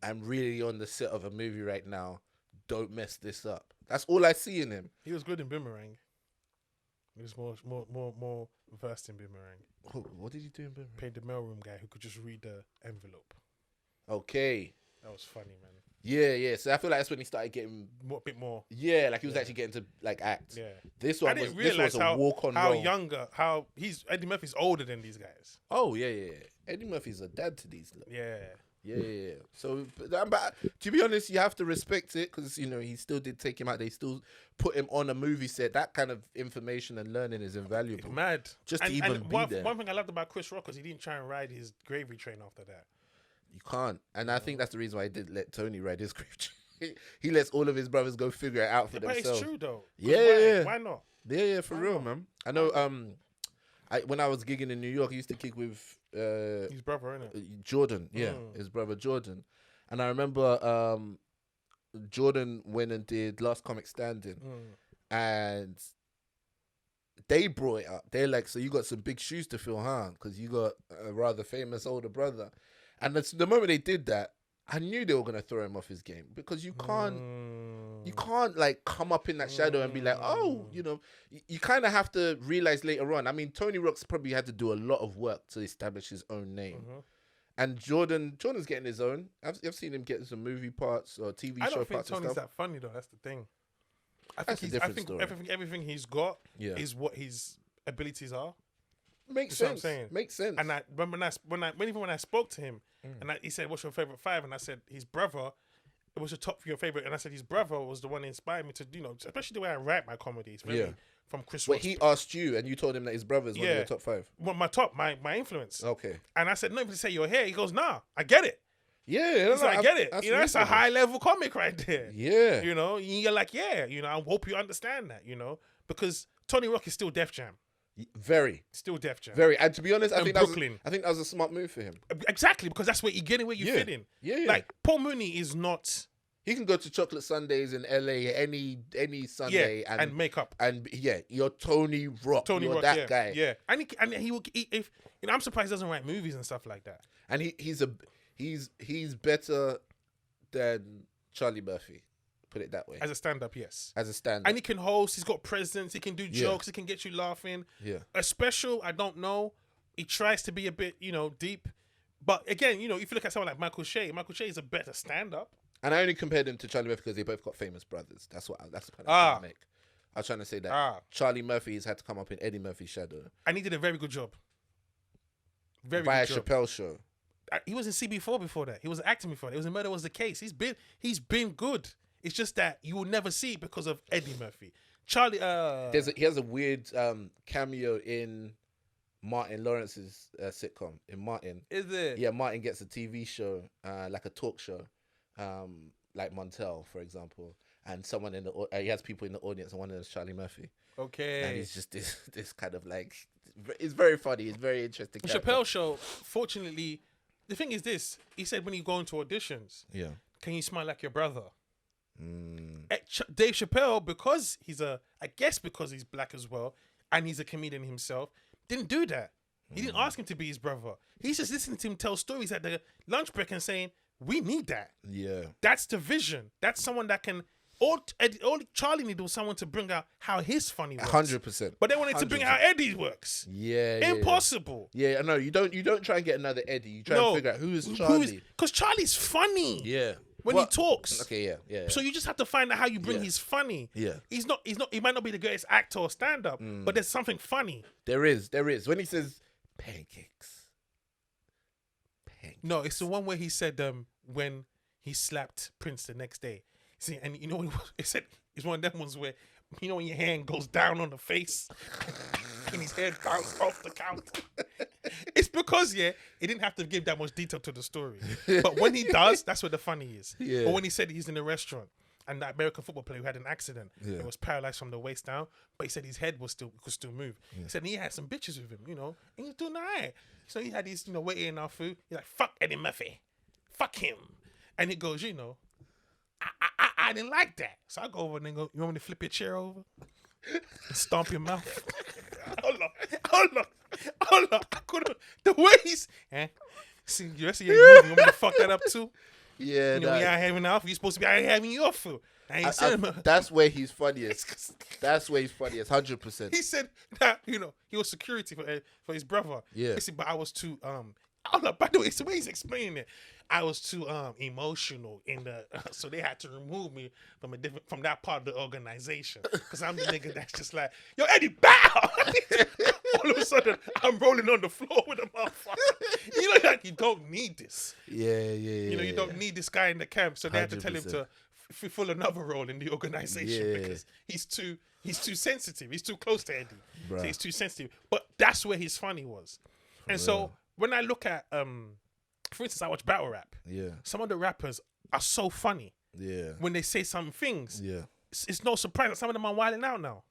I'm really on the set of a movie right now. Don't mess this up." That's all I see in him. He was good in Boomerang. He was more versed in Boomerang. What did he do in Boomerang? Played the mailroom guy who could just read the envelope. Okay. That was funny, man. Yeah. So I feel like that's when he started getting a bit more. Yeah, like he was actually getting to like act. Yeah. This was a walk on role. How Eddie Murphy's older than these guys. Oh yeah. Eddie Murphy's a dad to these. Yeah. So, but to be honest, you have to respect it because he still did take him out. They still put him on a movie set. That kind of information and learning is invaluable. It's mad. Just to even be there. One thing I loved about Chris Rock was he didn't try and ride his gravy train after that. You can't. And I think that's the reason why he did let Tony ride his grave. He lets all of his brothers go figure it out for themselves. But it's true though. Yeah. Why not? Yeah, for real, man. I know when I was gigging in New York, I used to kick with his brother, innit? Jordan. Yeah, his brother Jordan. And I remember Jordan went and did Last Comic Standing. And they brought it up. They're like, "So you got some big shoes to fill, huh? Because you got a rather famous older brother." And the moment they did that, I knew they were gonna throw him off his game because you can't like come up in that shadow and be like, "Oh, you kind of have to realize later on." I mean, Tony Rock's probably had to do a lot of work to establish his own name. And Jordan's getting his own. I've seen him get some movie parts or TV show parts. I don't think Tony's that funny though. That's the thing. I think everything he's got is what his abilities are. Makes sense. Makes sense. And when I spoke to him, and he said, "What's your favorite five?" And I said, "His brother." It was your top for your favorite, and I said his brother was the one that inspired me to, especially the way I write my comedy. It's very from Chris Rock. But he asked you, and you told him that his brother is one of your top five. Well, my influence. Okay. And I said, "No, to say your hair." He goes, "Nah, I get it." Yeah, he's like, I get it. That's a high level comic right there. Yeah. You're like, I hope you understand that, because Tony Rock is still Def Jam. Very. Still Def Jam. Very. And to be honest, I think that was a smart move for him. Exactly, because that's where you get it, where you fit in. Yeah. Like, Paul Mooney is not... He can go to Chocolate Sundays in LA any Sunday and make up. And you're Tony Rock. You're that guy. Yeah. And he will... If I'm surprised he doesn't write movies and stuff like that. And he's better than Charlie Murphy. Put it that way. As a stand-up, yes. As a stand-up. And he can host, he's got presence, he can do jokes, he can get you laughing. Yeah. A special, I don't know. He tries to be a bit, deep. But again, if you look at someone like Michael Shea is a better stand-up. And I only compared him to Charlie Murphy because they both got famous brothers. That's the point I was trying to make. I was trying to say that Charlie Murphy has had to come up in Eddie Murphy's shadow. And he did a very good job. Very good job. Via Chappelle Show. He was in CB4 before that. He was acting before that. It was in Murder Was the Case. He's been good. It's just that you will never see it because of Eddie Murphy. Charlie, he has a weird cameo in Martin Lawrence's sitcom. In Martin, is it? Yeah, Martin gets a TV show, like a talk show, like Montel, for example, and someone he has people in the audience, and one of them is Charlie Murphy. Okay, and he's just this kind of like, it's very funny. It's very interesting. Chappelle Show. Fortunately, the thing is this: he said when you go into auditions, can you smile like your brother? Dave Chappelle, because he's black as well, and he's a comedian himself, didn't do that. He didn't ask him to be his brother. He's just listening to him tell stories at the lunch break and saying, we need that. Yeah. That's the vision. That's someone that can... All Charlie needed was someone to bring out how his funny works. 100%. But they wanted to bring out how Eddie's works. Yeah. Impossible. Yeah, no, you don't try and get another Eddie. You try and figure out who is Charlie. Because Charlie's funny. Yeah. When he talks. Okay, yeah. So you just have to find out how you bring his funny. Yeah. He might not be the greatest actor or stand-up, but there's something funny. There is. When he says pancakes. No, it's the one where he said when he slapped Prince the next day. See, and you know what it said? It's one of them ones where, you know, when your hand goes down on the face and his head bounced off the counter. It's because, it didn't have to give that much detail to the story. But when he does, that's where the funny is. Yeah. Or when he said he's in a restaurant and that American football player who had an accident and was paralyzed from the waist down, but he said his head could still move. Yeah. He said he had some bitches with him, you know, and he was doing all right. So he had these, you know, waiting our food. He's like, fuck Eddie Murphy. Fuck him. And he goes, you know, I didn't like that. So I go over and then go, you want me to flip your chair over? And stomp your mouth? Hold on. I couldn't. The way he's... See, the rest of your movie, you want me to fuck that up too? Yeah, you know, we out having our food. You're supposed to be out having your food. That's where he's funniest. That's where he's funniest, 100%. He said that, you know, he was security for his brother. Yeah. He said, but I was too... by the way, it's the way he's explaining it. I was too emotional in the so they had to remove me from that part of the organization because I'm the nigga that's just like, yo, Eddie, bow. All of a sudden, I'm rolling on the floor with a motherfucker. You know, like, you don't need this. Yeah. You know, you don't need this guy in the camp, so they had to tell him to fill another role in the organization because he's too sensitive. He's too close to Eddie. So he's too sensitive. But that's where his funny was. And so when I look at for instance, I watch battle rap. Yeah. Some of the rappers are so funny. Yeah. When they say some things. Yeah. It's no surprise that some of them are wilding out now.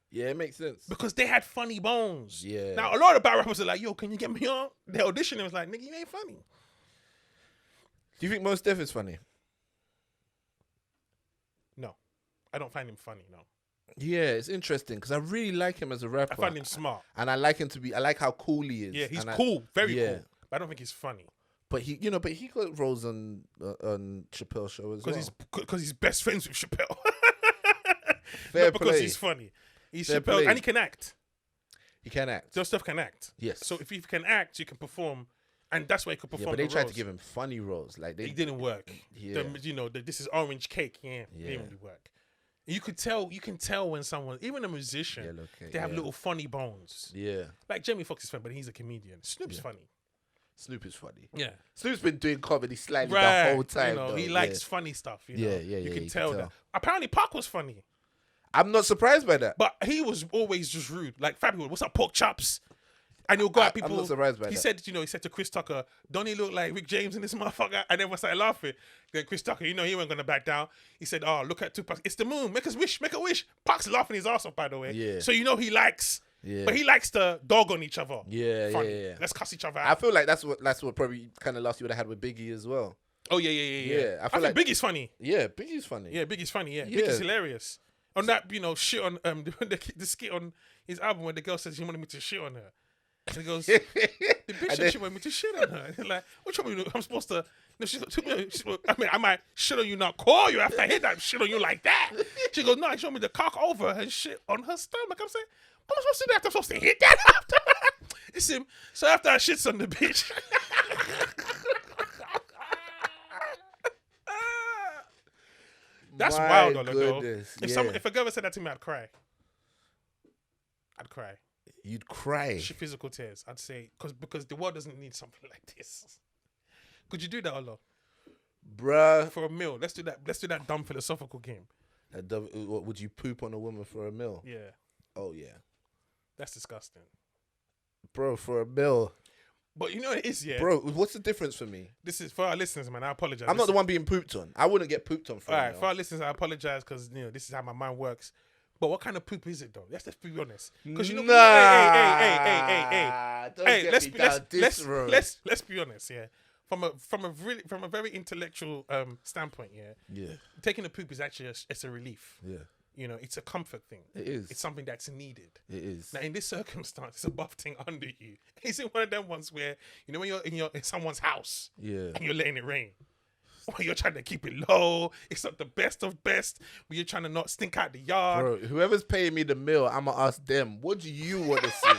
Yeah, it makes sense. Because they had funny bones. Yeah. Now, a lot of battle rappers are like, yo, can you get me on? They audition and was like, nigga, you ain't funny. Do you think Mos Def is funny? No. I don't find him funny, no. Yeah, it's interesting because I really like him as a rapper. I find him smart. And I like him to be, I like how cool he is. Yeah, he's cool. Very cool. But I don't think he's funny. But he got roles on Chappelle's show as well. Because he's best friends with Chappelle. Fair Not play. because he's funny. He's Fair Chappelle, play. and he can act. He can act. Those stuff can act. Yes. So if you can act, you can perform, and that's why he could perform. Yeah, but they tried roles. to give him funny roles. Like it didn't work. Yeah. This is orange cake. Yeah. It didn't really work. You can tell when someone, even a musician, they have little funny bones. Yeah. Like Jamie Foxx is funny, but he's a comedian. Snoop's funny. Snoop is funny. Yeah. Snoop's been doing comedy slightly the whole time. You know, he likes funny stuff. You know? You can tell that. Apparently, Pac was funny. I'm not surprised by that. But he was always just rude. Like, Fabio, what's up, pork chops? And he'll go at people. I'm not surprised by that. He said to Chris Tucker, don't he look like Rick James in this motherfucker? And everyone started laughing. Then Chris Tucker, he wasn't going to back down. He said, oh, look at Tupac. It's the moon. Make a wish. Pac's laughing his ass off, by the way. Yeah. So he likes... Yeah. But he likes to dog on each other. Yeah. Let's cuss each other out. I feel like that's what probably kind of last year would have had with Biggie as well. Oh, yeah. I think Biggie's funny. Yeah, Biggie's funny. Yeah, Biggie's funny, yeah. Biggie's hilarious. On that, shit on the skit on his album where the girl says she wanted me to shit on her. And he goes, the bitch said she wanted me to shit on her. And like, what you want me to do? I'm supposed to... I might shit on you, not call you after I hit that shit on you like that. She goes, no, she want me to cock over and shit on her stomach. I'm saying, what am I supposed to do after I'm supposed to hit that after? It's him. So after I shits on the bitch. That's wild, though. If a girl ever said that to me, I'd cry. You'd cry? Physical tears. I'd say, because the world doesn't need something like this. Could you do that, Allah? Bruh. For a meal. Let's do that dumb philosophical game. What, would you poop on a woman for a meal? Yeah. Oh, yeah. That's disgusting. Bro, for a meal. But you know what it is, yeah? Bro, what's the difference for me? This is for our listeners, man. I apologize. I'm not the one being pooped on. I wouldn't get pooped on for a meal. For our listeners, I apologize because, this is how my mind works. But what kind of poop is it, though? Let's just be honest. Because hey, let's be honest, yeah. From a very intellectual standpoint, yeah. Taking a poop is actually it's a relief. Yeah. You know, it's a comfort thing. It is. It's something that's needed. It is. Now, in this circumstance, it's a buff thing under you. Is it one of them ones where, you know, when you're in someone's house and you're letting it rain? Or you're trying to keep it low. It's not the best of best. But you're trying to not stink out the yard. Bro, whoever's paying me the meal, I'm going to ask them, what do you want to see?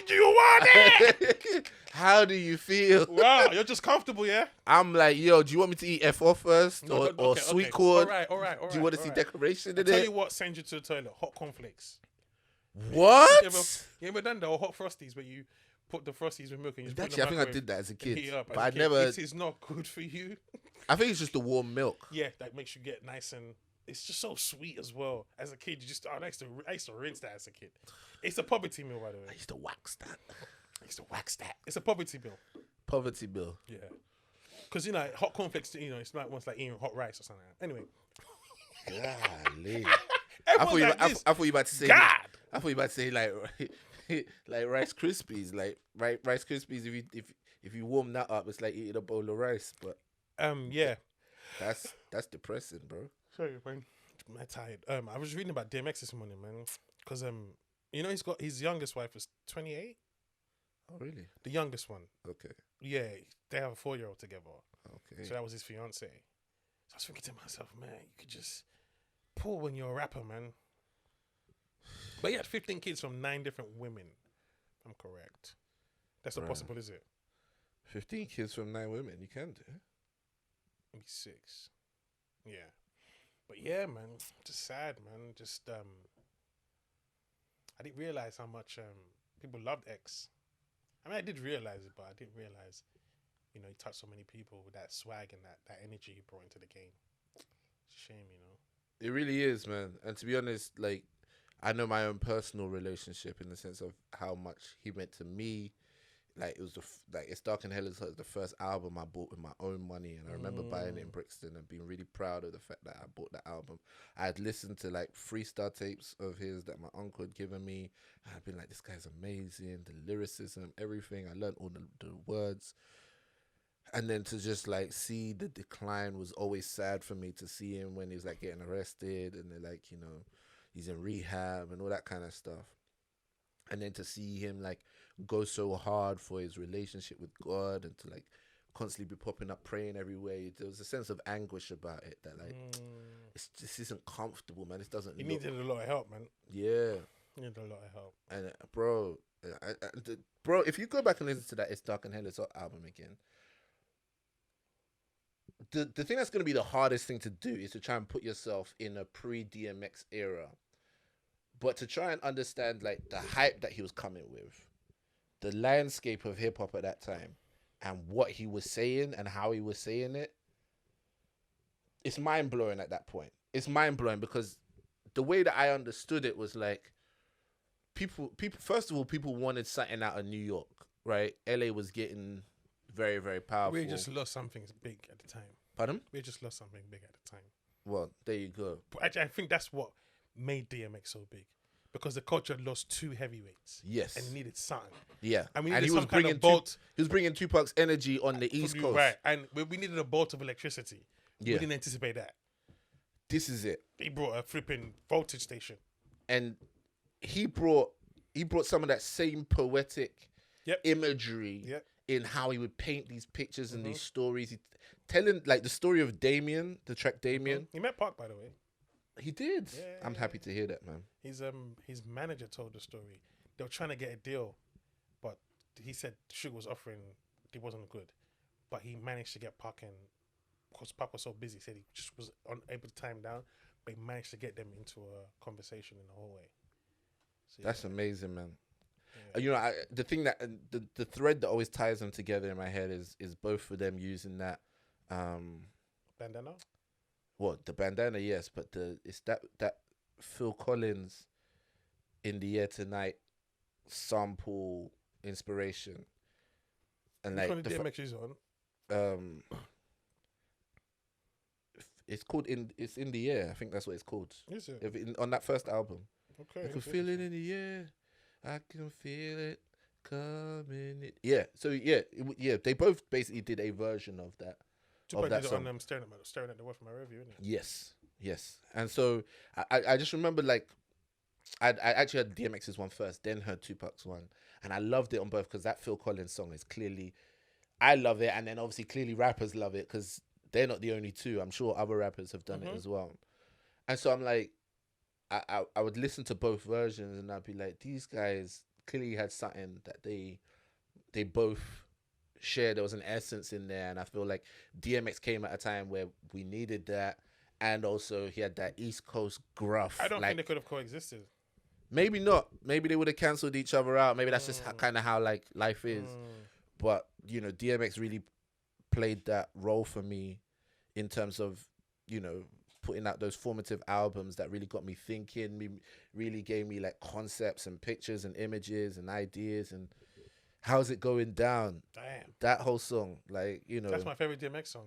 You want it? How do you feel? Wow, you're just comfortable, yeah? I'm like, yo, do you want me to eat F4 first? Or sweet corn? All right. Do you want to see decoration in it? Tell you what sends you to the toilet. Hot cornflakes. What? You ever done that? Or hot Frosties where you put the Frosties with milk and you just Actually, put I think I did that as a kid. But I never... It is not good for you. I think it's just the warm milk. Yeah, that makes you get nice and... It's just so sweet as well. As a kid, you just... I used to rinse that as a kid. It's a poverty meal, by the way. I used to wax that. It's a poverty meal. Poverty bill. Yeah. Because, you know, hot cornflakes, you know, it's like almost like eating hot rice or something. Anyway. Golly. I thought you were about to say... God! I thought you were about to say, like Rice Krispies. Like, Rice Krispies, if you warm that up, it's like eating a bowl of rice. But... yeah. That's depressing, bro. Sorry, man. I'm tired. I was reading about DMX this morning, man. Because, you know, he's got... His youngest wife was 28. Oh, really? The youngest one. Okay. Yeah, they have a 4-year-old together. Okay. So that was his fiance. So I was thinking to myself, man, you could just pull when you're a rapper, man. But he had 15 kids from 9 different women. I'm correct. That's not possible, is it? 15 kids from 9 women. You can do. Maybe 6. Yeah. But yeah, man, just sad, man. Just I didn't realize how much people loved X. I mean, I did realize it, but I didn't realize, you know, he touched so many people with that swag and that energy he brought into the game. It's a shame, you know. It really is, man. And to be honest, like, I know my own personal relationship in the sense of how much he meant to me. Like, it was It's Dark and Hell is the first album I bought with my own money, and I remember buying it in Brixton and being really proud of the fact that I bought that album. I had listened to like freestyle tapes of his that my uncle had given me, and I'd been like, this guy's amazing, the lyricism, everything. I learned all the words, and then to just like see the decline was always sad for me. To see him when he was like getting arrested, and they're like, you know, he's in rehab and all that kind of stuff, and then to see him like go so hard for his relationship with God and to like constantly be popping up praying everywhere. There was a sense of anguish about it that like this isn't comfortable, man. This doesn't. He needed a lot of help, man. Yeah, he needed a lot of help. And bro, if you go back and listen to that It's Dark and Hell Is Hot album again, the thing that's going to be the hardest thing to do is to try and put yourself in a pre-DMX era, but to try and understand like the hype that he was coming with, the landscape of hip hop at that time, and what he was saying and how he was saying it. It's mind blowing at that point. It's mind blowing because the way that I understood it was like people. First of all, people wanted something out of New York, right? LA was getting very, very powerful. We just lost something big at the time. Pardon? We just lost something big at the time. Well, there you go. But actually, I think that's what made DMX so big. Because the culture lost 2 heavyweights. Yes. And needed something. Yeah. And we needed he was bringing bolt. He was bringing Tupac's energy on the East Coast. Right. And we needed a bolt of electricity. Yeah. We didn't anticipate that. This is it. He brought a flipping voltage station. And he brought some of that same poetic imagery in how he would paint these pictures and these stories. Telling like the story of Damien, the track Damien. He met Park, by the way. He did. Yeah, I'm happy to hear that, man. His manager told the story. They were trying to get a deal, but he said Sugar was offering, it wasn't good. But he managed to get Park in, because Park was so busy. He said he just was unable to time down, but he managed to get them into a conversation in the hallway. So, that's amazing, man. Yeah. You know, the thing that the thread that always ties them together in my head is both of them using that bandana. Well, the bandana, yes, but it's that Phil Collins In the Air Tonight sample inspiration, and which like one did DMX use on? It's called It's in the Air. I think that's what it's called. Is it on that first album? Okay, I can feel it in the air. I can feel it coming. Yeah. So yeah, they both basically did a version of that. Tupac did it on Staring at the World from My Review, isn't it? Yes. Yes. And so I just remember like I actually heard DMX's one first, then heard Tupac's one, and I loved it on both because that Phil Collins song is clearly, I love it, and then obviously clearly rappers love it because they're not the only two. I'm sure other rappers have done it as well. And so I'm like, I would listen to both versions and I'd be like, these guys clearly had something that they both shared. There was an essence in there, and I feel like DMX came at a time where we needed that, and also he had that East Coast gruff. I don't like, think they could have coexisted. Maybe not. Maybe they would have cancelled each other out. Maybe that's just kind of how like life is. But you know, DMX really played that role for me in terms of, you know, putting out those formative albums that really got me thinking, really gave me like concepts and pictures and images and ideas and how's it going down. Damn. That whole song, like, you know. That's my favorite DMX song.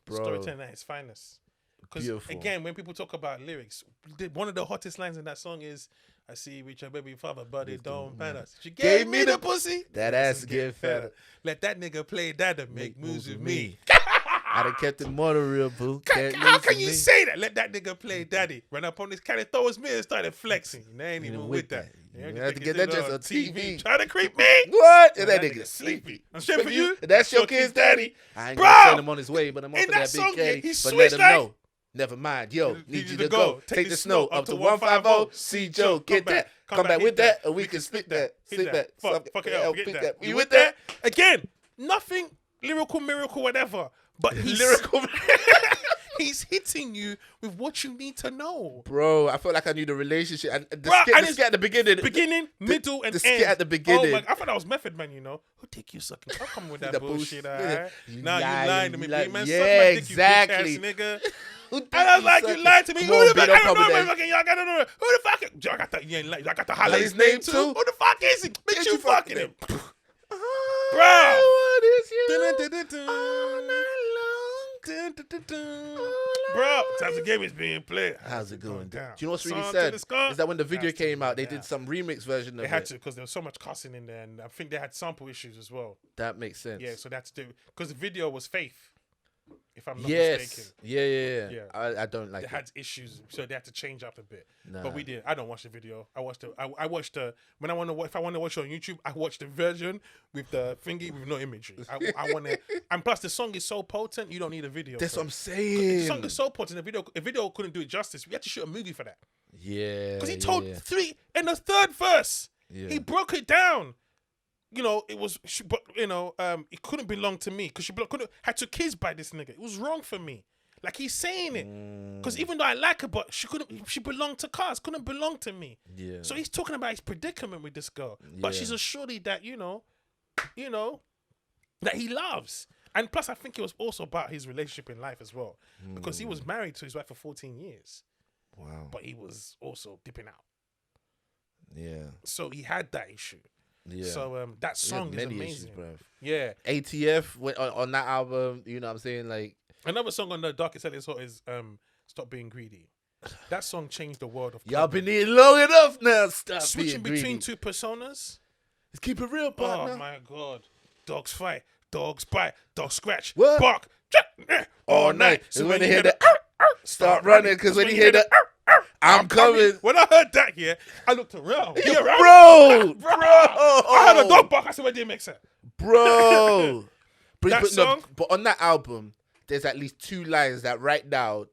Bro. Storytelling at its finest. Because again, when people talk about lyrics, one of the hottest lines in that song is, I see you with your baby father, but it don't matter. She gave me the pussy. That ass get fatter. Let that nigga play that and make moves with me. I done kept it more real, boo. How can you say that? Let that nigga play daddy. Run up on this cat and throw his mirror and started flexing. They ain't even with that. You have to get that just on TV. Try to creep me. What? And that nigga sleepy. I'm straight for you. That's your kid's daddy. I ain't Bro, gonna send him on his way, but I'm up in for that that song, big K. he But let switched him that. know. Never mind, yo, need you to go. Take the snow up to 150. See Joe, get that. Come back with that, or we can split that. Split that. Fuck it up. Get that. You with that? Again, nothing lyrical, miracle, whatever. But he's Lyrical. he's hitting you with what you need to know. Bro, I felt like I knew the relationship. And the Bro, skit, and the skit at the beginning. Middle, and the end. skit at the beginning. Oh my, I thought that was Method Man, you know. Who dick you sucking? Stop coming with that The bullshit, bullshit. alright? You Now you lying to me, lying. big man. Yeah, Suck my dick, exactly. you bitch ass nigga. Who And I was like, you lied to me. Come Who on, the B, fuck? don't I don't come know, with that. motherfucking y'all gotta know. Who the fuck? I got that. You ain't like, I got to holler His his name name too. too? Who the fuck is he? Bitch, you fucking him. Bro. What is you? All night long. Bro, Times of Game is being played. How's it going down? down? Do you know what's really Song sad? to the scar. Is that when the video Has to came go out, they down. did some remix version of They had it. to because there was so much cussing in there, and I think they had sample issues as well. That makes sense. Yeah, so that's do because the video was Faith, if I'm not Yes. mistaken. Yeah. Yeah. I don't like They it. had issues, so they had to change up a bit. Nah. But we did. I don't watch the video. I watched the. I watched the. When I want to, if I want to watch it on YouTube, I watch the version with the thingy with no imagery. I want to. And plus, the song is so potent, you don't need a video. That's for what I'm it. saying. The song is so potent. A video couldn't do it justice. We had to shoot a movie for that Yeah. because he told yeah. three in the third verse. Yeah. He broke it down. You know, it was, but you know, it couldn't belong to me because couldn't had two kids by this nigga. It was wrong for me. Like he's saying it, because even though I like her, but she belonged to cars, couldn't belong to me. Yeah. So he's talking about his predicament with this girl, but Yeah. she's a shorty that you know, that he loves. And plus, I think it was also about his relationship in life as well, because he was married to his wife for 14 years, Wow. but he was also dipping out. Yeah. So he had that issue. Yeah. So that He had song is many amazing. issues, bruv. Yeah. ATF on that album, you know what I'm saying? Like, Another song on the Darkest Elliot's Hot is Stop Being Greedy. That song changed the world of y'all clubbing. been here long enough now. Stop Switching being between greedy. two personas. Let's keep it real, partner. Oh my god. Dogs fight, dogs bite, dogs scratch, What? bark, all night. So when you hear the start running, because when you hear the I'm coming. When I heard that here, I looked around. Yeah, Bro! I heard a dog bark. I said, where DMX at? Bro! That song? But on that album, there's at least two lines that right now,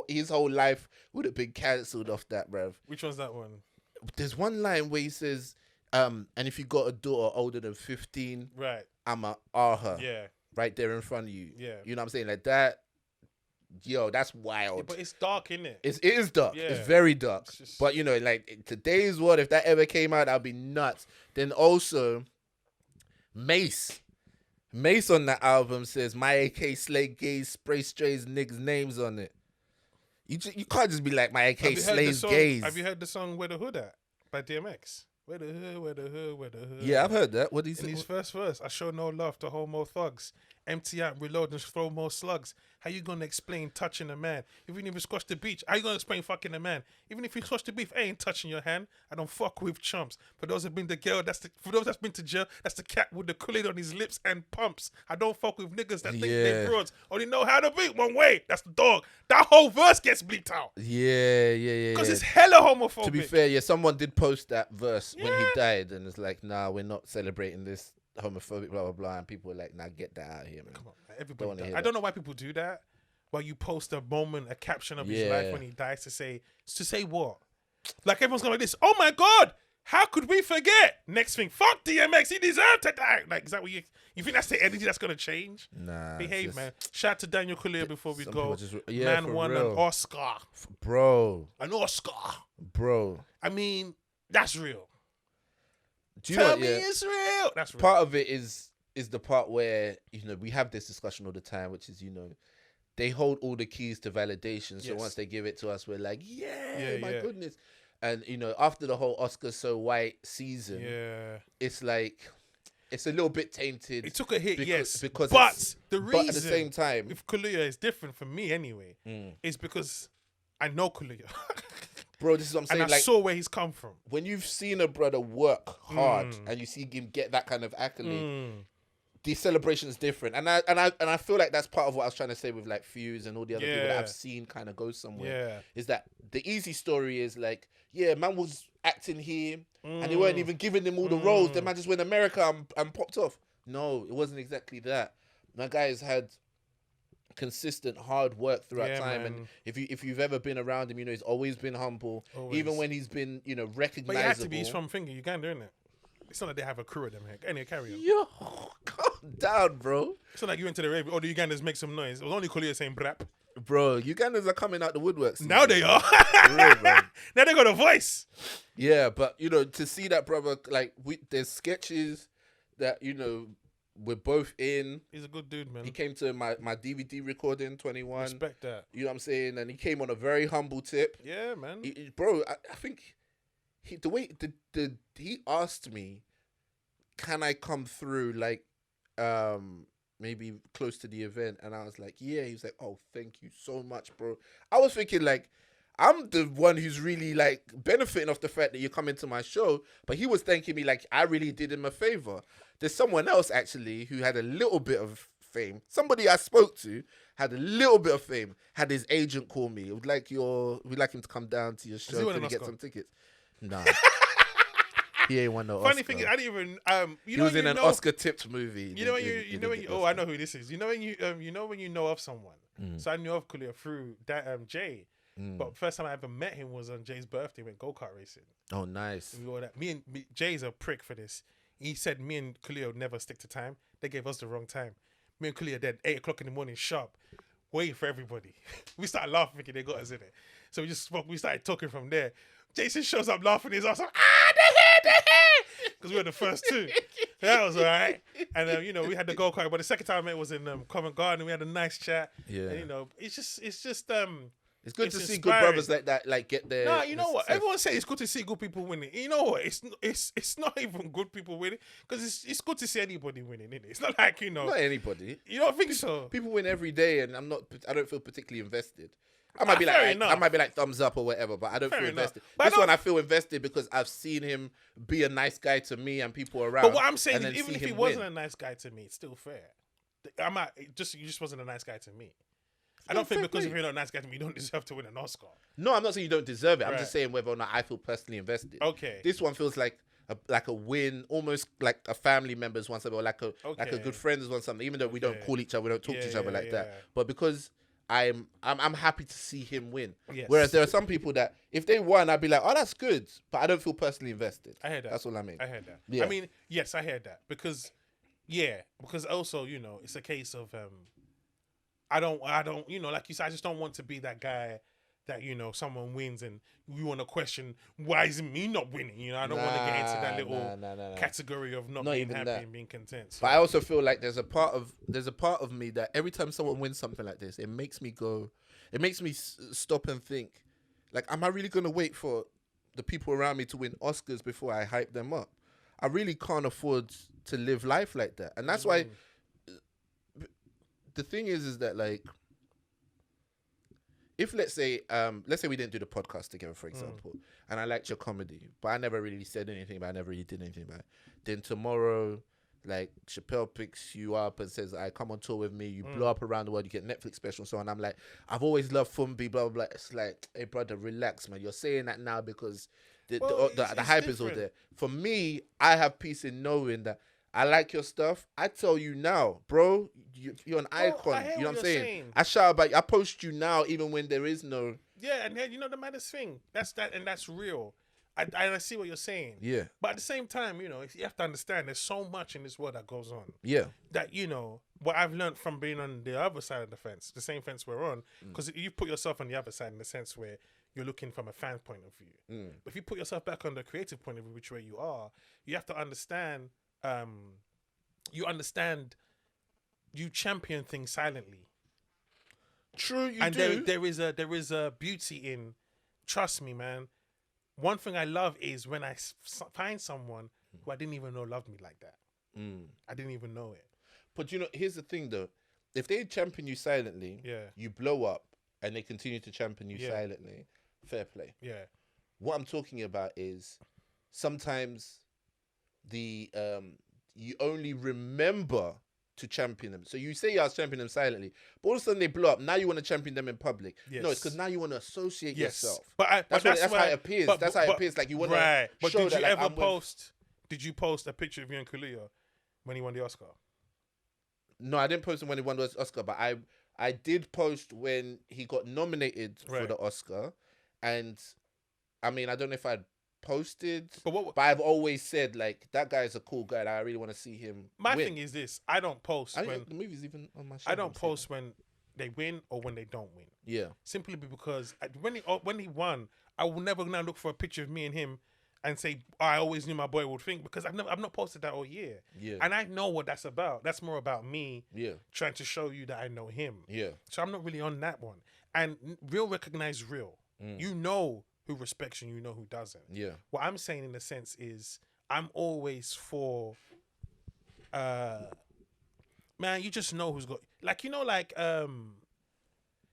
his whole life would have been cancelled off that, bruv. Which one's that one? There's one line where he says, and if you got a daughter older than 15, Right. I'ma R her. Yeah. Right there in front of you. Yeah. You know what I'm saying? Like that, yo, that's Yeah, wild. but it's dark, innit? It is dark. Yeah. It's very dark. It's just- But, you know, like, in today's world, if that ever came out, that'd be nuts. Then also, Mace. Mace on that album says, my AK slay gays, spray strays, niggas' names on it. You can't just be like, my AK Have you heard the slays song- gays. Have you heard the song Where the Hood At by DMX? Where the hood, where the hood, where the hood. Yeah, I've heard that. What did he In say? his first verse, I show no love to homo thugs. empty out, reload, and throw more slugs. How you gonna explain touching a man? Even if you squash the beach, how you gonna explain fucking a man? Even if you squash the beef, I ain't touching your hand. I don't fuck with chumps. For those that been the girl, for those that's been to jail, that's the cat with the Kool-Aid on his lips and pumps. I don't fuck with niggas that think they broads. Only know how to beat one way. That's the dog. That whole verse gets bleeped out. Yeah. Because it's hella homophobic. To be fair, yeah, someone did post that verse when he died, and it's like, nah, we're not celebrating this homophobic, blah blah blah, and people were like, nah, get that out of here, man. Come on, man. Everybody. I don't know why people do that. Why you post a moment, a caption of his life when he dies to say what? Like everyone's going like this. Oh my God, how could we forget? Next thing, fuck DMX, he deserved to die. Like, is that what you think that's the energy that's gonna change? Nah, behave, man. Shout out to Daniel Kaluuya before we go. Man won real. an Oscar, bro. An Oscar, bro. I mean, that's real. Do you Tell know what, me it's real. That's real. Part of it is the part where, you know, we have this discussion all the time, which is, you know, they hold all the keys to validation. So once they give it to us, we're like, my goodness. And, you know, after the whole Oscar So White season, it's like, it's a little bit tainted. It took a hit, because but the reason, but at the same time, if Kaluuya is different for me anyway, is because I know Kaluuya. Bro, this is what I'm saying. And I saw where he's come from. When you've seen a brother work hard and you see him get that kind of accolade, the celebration is different. And I feel like that's part of what I was trying to say with like Fuse and all the other people that I've seen kind of go somewhere. Is that the easy story is like, man was acting here and they weren't even giving him all the roles. The man just went America and popped off. No, it wasn't exactly that. My guy's had consistent hard work throughout time, man. And if you've ever been around him, you know he's always been humble. Even when he's been, you know, recognizable. But he has to be. He's from Finger, Uganda, isn't it? It's not like they have a crew of them here. Anyway, carry on. Yo, calm down, bro. It's not like you went to the rave. The Ugandans make some noise. It was only Kaluuya saying brap. Bro, Ugandans are coming out the woodworks. Now they are. Real, now they got a voice. Yeah, but you know, to see that brother, like, there's sketches that, you know, we're both in. He's a good dude, man. He came to my DVD recording, 21. Respect that. You know what I'm saying? And he came on a very humble tip. Yeah, man. Bro, I think he asked me, can I come through, like, maybe close to the event? And I was like, yeah. He was like, oh, thank you so much, bro. I was thinking, like, I'm the one who's really, like, benefiting off the fact that you're coming to my show. But he was thanking me like I really did him a favor. There's someone else, actually, who had a little bit of fame. Somebody I spoke to had a little bit of fame. Had his agent call me. We'd like him to come down to your show to get some tickets. Nah. He ain't won no Oscar. Funny thing is, I didn't even. He was in an Oscar-tipped movie. You know when you. Oh, I know who this is. You know when you know of someone. So I knew of Kaluuya through that Jay. But first time I ever met him was on Jay's birthday. We went go-kart racing. Oh, nice. We all that. Jay's a prick for this. He said me and Kaluuya would never stick to time. They gave us the wrong time. Me and Kaluuya dead 8 o'clock in the morning sharp, waiting for everybody. We started laughing thinking they got us in it. So we just spoke. We started talking from there. Jason shows up laughing his ass off. The hair! Because we were the first two. So that was all right. And, you know, we had the go-kart. But the second time I met was in Covent Garden. We had a nice chat. Yeah. And, you know, it's just it's good to see good brothers like that, like, get their. Nah, you know what? Everyone say it's good to see good people winning. You know what? It's not even good people winning, because it's good to see anybody winning, isn't it? It's not like, you know. Not anybody. You don't think so? People win every day, and I don't feel particularly invested. I might be like thumbs up or whatever, but I don't feel invested. This one I feel invested because I've seen him be a nice guy to me and people around. But what I'm saying is, even if he wasn't a nice guy to me, it's still fair. You just wasn't a nice guy to me. I don't think because if you're not a nice guy to me, you don't deserve to win an Oscar. No, I'm not saying you don't deserve it. I'm just saying whether or not I feel personally invested. Okay. This one feels like a win, almost like a family member's one something, or like a good friend's one something. Even though we don't call each other, we don't talk to each other like that. But because I'm happy to see him win. Yes. Whereas there are some people that if they won, I'd be like, oh, that's good, but I don't feel personally invested. I heard that. That's what I mean. I heard that. Yeah. I mean, yes, I heard that because also, you know, it's a case of I don't, you know, like you said, I just don't want to be that guy that, you know, someone wins and we want to question why is me not winning. You know, I don't want to get into that little category of not being happy and being content. So. But I also feel like there's a part of me that every time someone wins something like this, it makes me stop and think, like, am I really going to wait for the people around me to win Oscars before I hype them up? I really can't afford to live life like that. And that's why the thing is that like, if let's say we didn't do the podcast together, for example, and I liked your comedy, but I never really said anything about it, I never really did anything about it. Then tomorrow, like, Chappelle picks you up and says, I come on tour with me, you blow up around the world, you get Netflix special and so on. I'm like, I've always loved Fumbi, blah, blah, blah. It's like, hey, brother, relax, man. You're saying that now because the hype is all there. For me, I have peace in knowing that I like your stuff. I tell you now, bro, you're an icon. You know what I'm saying? I shout about you. I post you now, even when there is no... Yeah, and then, you know, the maddest thing, that's real. I see what you're saying. Yeah. But at the same time, you know, you have to understand there's so much in this world that goes on. Yeah. That, you know, what I've learned from being on the other side of the fence, the same fence we're on, because you put yourself on the other side in the sense where you're looking from a fan point of view. But if you put yourself back on the creative point of view, which way you are, you have to understand, you champion things silently. True, you and do. there is a beauty in, trust me, man. One thing I love is when I find someone who I didn't even know loved me like that. I didn't even know it. But you know, here's the thing though. If they champion you silently, you blow up and they continue to champion you silently, fair play. Yeah. What I'm talking about is sometimes the you only remember to champion them. So you say I was championing them silently, but all of a sudden they blow up. Now you want to champion them in public. Yes. No, it's because now you want to associate yourself. But that's how it appears. That's how it appears. Like you want to But show did you that, ever like, post? Did you post a picture of you and Kaluuya when he won the Oscar? No, I didn't post him when he won the Oscar, but I did post when he got nominated for the Oscar, and I mean I don't know if I'd posted, but I've always said like that guy is a cool guy. I really want to see him. My win. thing is this: I don't post when the movie's even on my. I don't post when they win or when they don't win. Yeah, simply because when he won, I will never now look for a picture of me and him and say I always knew my boy would think, because I've not posted that all year. Yeah, and I know what that's about. That's more about me. Yeah, trying to show you that I know him. Yeah, so I'm not really on that one. And real recognize real. You know who respects you, you know who doesn't. Yeah. What I'm saying in a sense is I'm always for man, you just know who's got, like, you know, like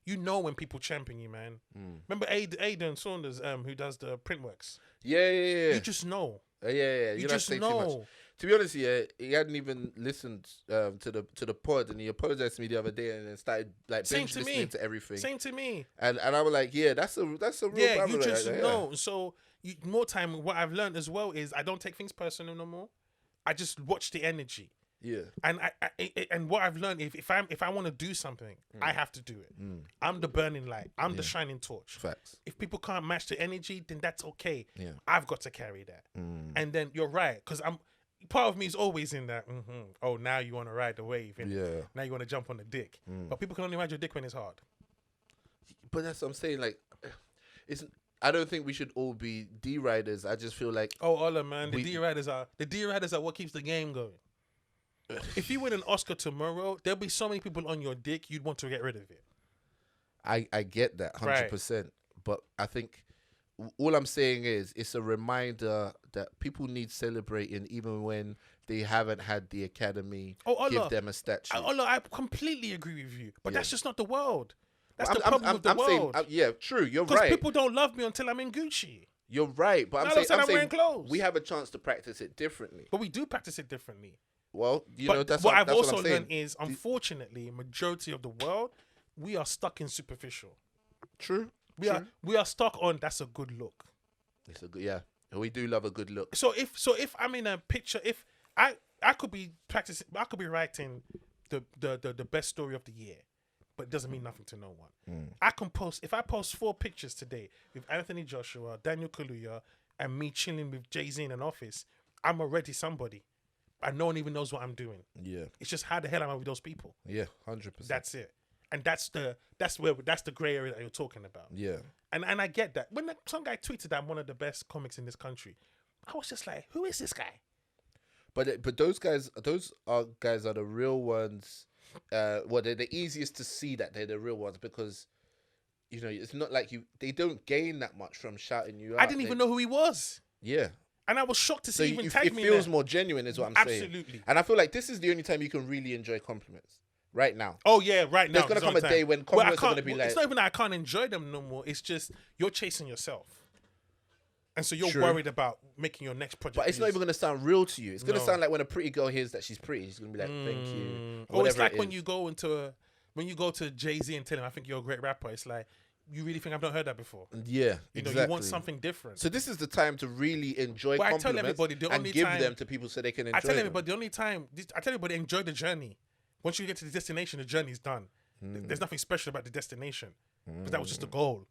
you know when people champion you, man. Remember Aidan Saunders, who does the print works? Yeah. You just know. Yeah. You just know. Too much. To be honest, he hadn't even listened to the pod, and he apologized to me the other day, and then started like binge listening to everything. Same to me. And I was like, yeah, that's a real yeah. You just know. So more time. What I've learned as well is I don't take things personal no more. I just watch the energy. Yeah. And and what I've learned, if I want to do something, I have to do it. I'm the burning light. I'm the shining torch. Facts. If people can't match the energy, then that's okay. Yeah. I've got to carry that. And then you're right, because part of me is always in that. Oh, now you want to ride the wave. And now you want to jump on the dick. But people can only ride your dick when it's hard. But that's what I'm saying. Like, I don't think we should all be D riders. I just feel like Ola, man, the D riders are what keeps the game going. If you win an Oscar tomorrow, there'll be so many people on your dick, you'd want to get rid of it. I get that 100%. But I think all I'm saying is it's a reminder that people need celebrating even when they haven't had the Academy give them a statue. I completely agree with you. But that's just not the world. That's the problem with the world. Yeah, true. You're right. Because people don't love me until I'm in Gucci. You're right. But I'm saying wearing clothes. We have a chance to practice it differently. But we do practice it differently. Well, that's what I've that's also what I'm saying. learned is, unfortunately, majority of the world, we are stuck in superficial. True. We are stuck on that's a good look. It's a good, we do love a good look. So if I'm in a picture, if I could be practicing, I could be writing the best story of the year, but it doesn't mean nothing to no one. I can post, if I post 4 pictures today with Anthony Joshua, Daniel Kaluuya, and me chilling with Jay-Z in an office, I'm already somebody. And no one even knows what I'm doing. Yeah. It's just how the hell am I with those people? Yeah, 100%. That's it. And that's the gray area that you're talking about. Yeah. And I get that. When some guy tweeted that I'm one of the best comics in this country, I was just like, who is this guy? But those guys are the real ones. They're the easiest to see that they're the real ones, because you know it's not like they don't gain that much from shouting you out. I didn't even know who he was. Yeah. And I was shocked to see even tag me. It feels more genuine, is what I'm saying. Absolutely. And I feel like this is the only time you can really enjoy compliments. right now. Oh yeah, right now. There's gonna come a day when compliments are gonna be like. It's not even that I can't enjoy them no more. It's just you're chasing yourself, and so you're True. worried about making your next project. But it's not even gonna sound real to you. It's gonna No. sound like when a pretty girl hears that she's pretty, she's gonna be like, "Thank you." Or it's Whatever like it when is. you go to Jay-Z and tell him, "I think you're a great rapper." It's like, you really think I've not heard that before? Yeah, You know, exactly. you want something different. So this is the time to really enjoy But I compliments tell everybody the and only give time- them to people so they can enjoy I tell them. everybody the only time I tell everybody enjoy the journey. Once you get to the destination, the journey's done. There's nothing special about the destination because that was just the goal.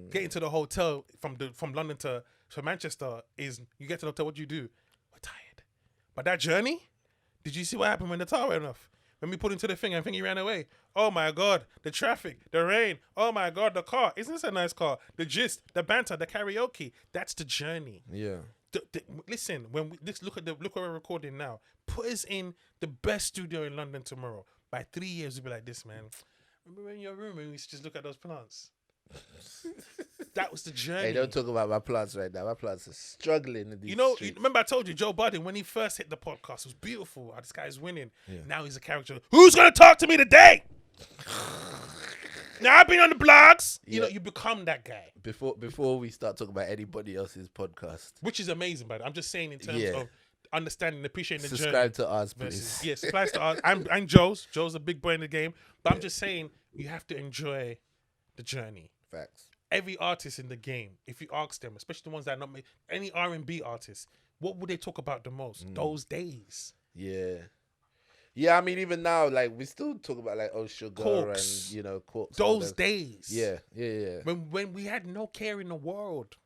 Getting to the hotel from London to Manchester is you get to the hotel. What do? We're tired, but that journey. Did you see what happened when the tower went off? When we put into the thing and he ran away. Oh my God, the traffic, the rain. Oh my God, the car. Isn't this a nice car? The gist, the banter, the karaoke. That's the journey. Yeah. Listen, when we look what we're recording now. Put us in the best studio in London tomorrow. By 3 years, we'll be like this, man. Remember in your room and we used to just look at those plants. That was the journey. Hey, don't talk about my plants right now. My plants are struggling in these streets. Remember I told you Joe Budden when he first hit the podcast was beautiful. Oh, this guy's winning. Yeah. Now he's a character. Who's gonna talk to me today? Now I've been on the blogs. You know, you become that guy. Before we start talking about anybody else's podcast, Which is amazing, but I'm just saying in terms of understanding, appreciating the journey. subscribe to us, please. Yes, subscribe to us. I'm Joe's. Joe's a big boy in the game. But I'm just saying you have to enjoy the journey. Facts. Every artist in the game, if you ask them, especially the ones that are not any R&B artists, what would they talk about the most? Those days. Yeah. Yeah, I mean, even now, like, we still talk about, like, Sugar Corks. and, you know, Corks. Those days. Yeah. When we had no care in the world.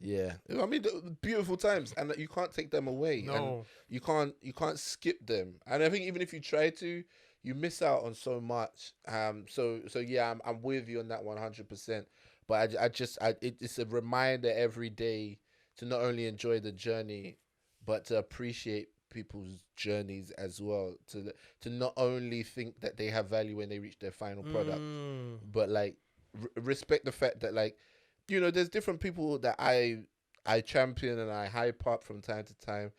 Yeah. I mean, beautiful times, and you can't take them away. No. And you can't skip them. And I think even if you try to, you miss out on so much. So yeah, I'm with you on that 100%. But it's a reminder every day to not only enjoy the journey, but to appreciate people's journeys as well. To not only think that they have value when they reach their final product, but like respect the fact that, like, you know, there's different people that I champion and I hype up from time to time,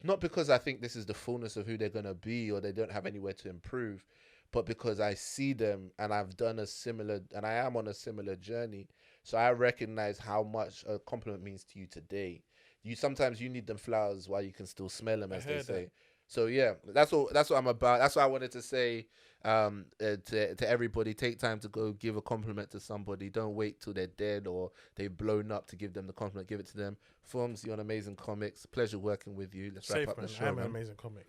not because I think this is the fullness of who they're gonna be or they don't have anywhere to improve, but because I see them and I am on a similar journey. So I recognize how much a compliment means to you today. Sometimes you need them flowers while you can still smell them, as they say. That. So yeah, that's what I'm about. That's what I wanted to say to everybody. Take time to go give a compliment to somebody. Don't wait till they're dead or they've blown up to give them the compliment. Give it to them. Forms, you're an amazing comics. Pleasure working with you. Let's wrap up the show. I'm an amazing comic.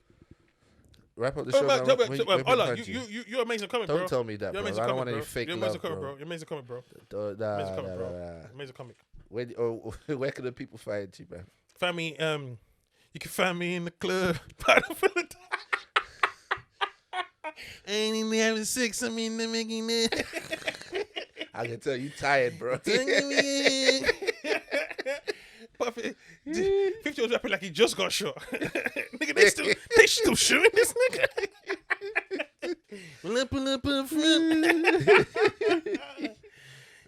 Wrap up the show. Hold on, you're amazing comic, bro. Don't tell me that, bro. I don't want any fake love, bro. You're amazing comic, bro. Amazing comic. Where can the people find you, man? Find me. You can find me in the club. Bottom of the ain't even having sex. I mean, they're making it. I can tell you tired, bro. 50 was rapping like he just got shot. Nigga, they still shooting this nigga. Pull up a friend.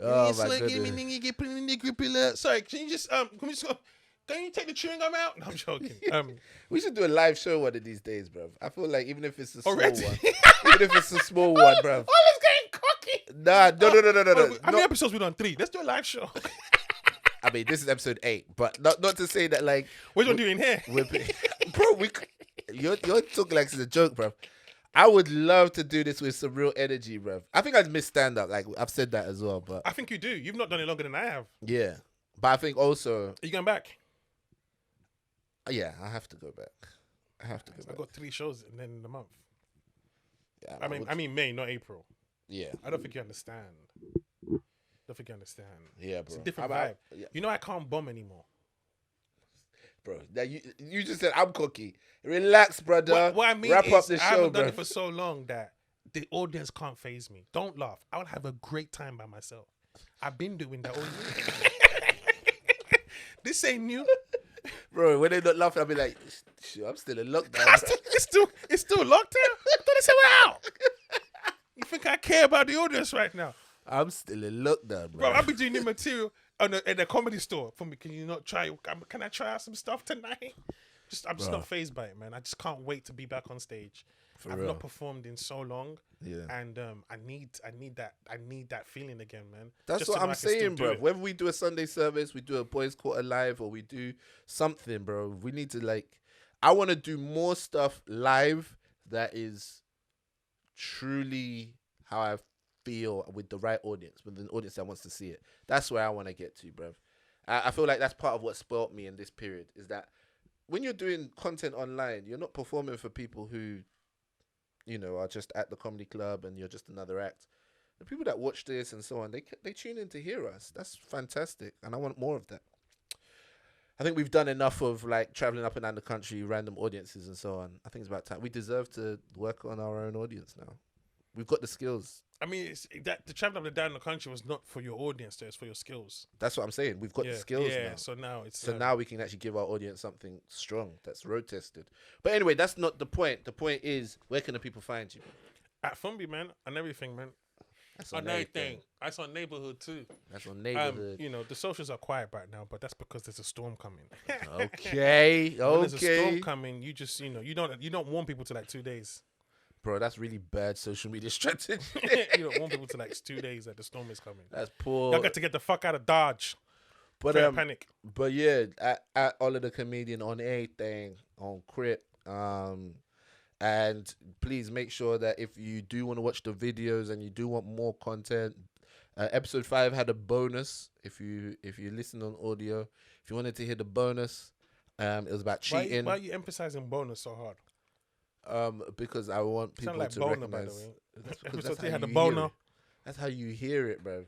Oh my goodness. Sorry, can you just can you take the chewing gum out? No, I'm joking. We should do a live show one of these days, bro. I feel like even if it's a small Already? one, even if it's a small one, bro. All is getting cocky. Nah, no. How many episodes we done? 3. Let's do a live show. I mean, this is episode 8, but not to say that, like, what you doing here, bro? You're talking like it's a joke, bro. I would love to do this with some real energy, bro. I think I'd miss stand up. Like, I've said that as well, but I think you do. You've not done it longer than I have. Yeah, but I think also, Are you going back? Yeah, I have to go back. I've got 3 shows and then in the month. Yeah, I mean May, not April. Yeah, I don't think you understand. Yeah, bro. It's a different vibe. Yeah. You know I can't bomb anymore. Bro, now you just said I'm cocky. Relax, brother. What I mean Wrap is up the I show, haven't bro. done it for so long that the audience can't faze me. Don't laugh. I would have a great time by myself. I've been doing that all year. This ain't new. Bro, when they not laughing, I'll be like, shit, I'm still in lockdown. It's still locked down. I thought they said we're out. You think I care about the audience right now? I'm still in lockdown, bro. Bro, I'll be doing new material in the comedy store for me. Can you not try? Can I try out some stuff tonight? I'm just not fazed by it, man. I just can't wait to be back on stage. I've not performed in so long. Yeah. And I need that feeling again, man. That's Just what to know I'm I can still saying, do bro. it. Whether we do a Sunday service, we do a boys' quarter live, or we do something, bro. We need to like. I want to do more stuff live that is truly how I feel with the right audience, with an audience that wants to see it. That's where I want to get to, bro. I feel like that's part of what spoilt me in this period is that when you're doing content online, you're not performing for people who, are just at the comedy club and you're just another act. The people that watch this and so on, they tune in to hear us. That's fantastic, and I want more of that. I think we've done enough of like traveling up and down the country, random audiences and so on. I think it's about time. We deserve to work on our own audience now. We've got the skills. I mean, it's that the traveling up and down the country was not for your audience, though. It's for your skills. That's what I'm saying. We've got the skills now. So now it's now we can actually give our audience something strong that's road tested. But anyway, that's not the point. The point is, where can the people find you? At Fumby, man, and everything, man. That's on everything. That's on neighborhood too. That's on neighborhood. The socials are quiet right now, but that's because there's a storm coming. Okay. When there's a storm coming, you just you don't warn people to like 2 days. Bro, that's really bad social media strategy. You don't warn people to like 2 days that the storm is coming. That's poor. Y'all got to get the fuck out of Dodge. But panic. But yeah, at Ola the Comedian on everything, on Crip. And please make sure that if you do want to watch the videos and you do want more content, episode 5 had a bonus. If you listen on audio, if you wanted to hear the bonus, it was about cheating. Why are you emphasizing bonus so hard? Because I want people like to boner, recognize. by the way. That's because Episode that's 3 how had a you boner. hear it. That's how you hear it, bro.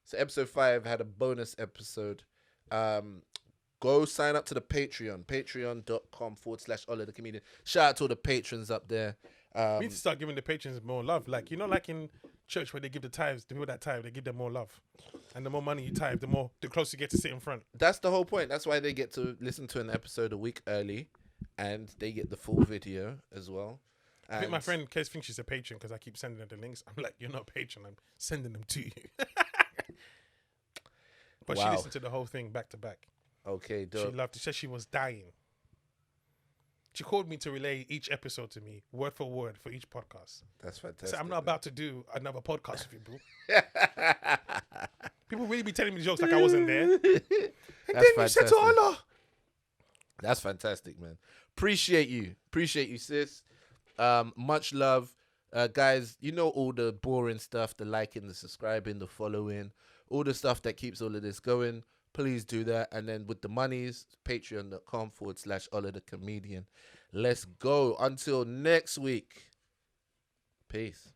So episode 5 had a bonus episode. Go sign up to the Patreon, patreon.com/Ola the Comedian. Shout out to all the patrons up there. We need to start giving the patrons more love. Like, like in church where they give the tithes, the people that tithe, they give them more love. And the more money you tithe, the closer you get to sit in front. That's the whole point. That's why they get to listen to an episode a week early, and they get the full video as well. I think my friend Kes thinks she's a patron because I keep sending her the links. I'm like, you're not a patron. I'm sending them to you. But she listened to the whole thing back to back. Okay, dope. She loved it. She said she was dying. She called me to relay each episode to me, word for word, for each podcast. That's fantastic. So I'm not about to do another podcast with you, bro. People really be telling me the jokes like I wasn't there. And That's then fantastic. you said to Allah. That's fantastic, man. Appreciate you, sis. Much love, guys. You know all the boring stuff, the liking, the subscribing, the following, all the stuff that keeps all of this going. Please do that. And then with the monies, patreon.com/Ola the Comedian. Let's go. Until next week. Peace.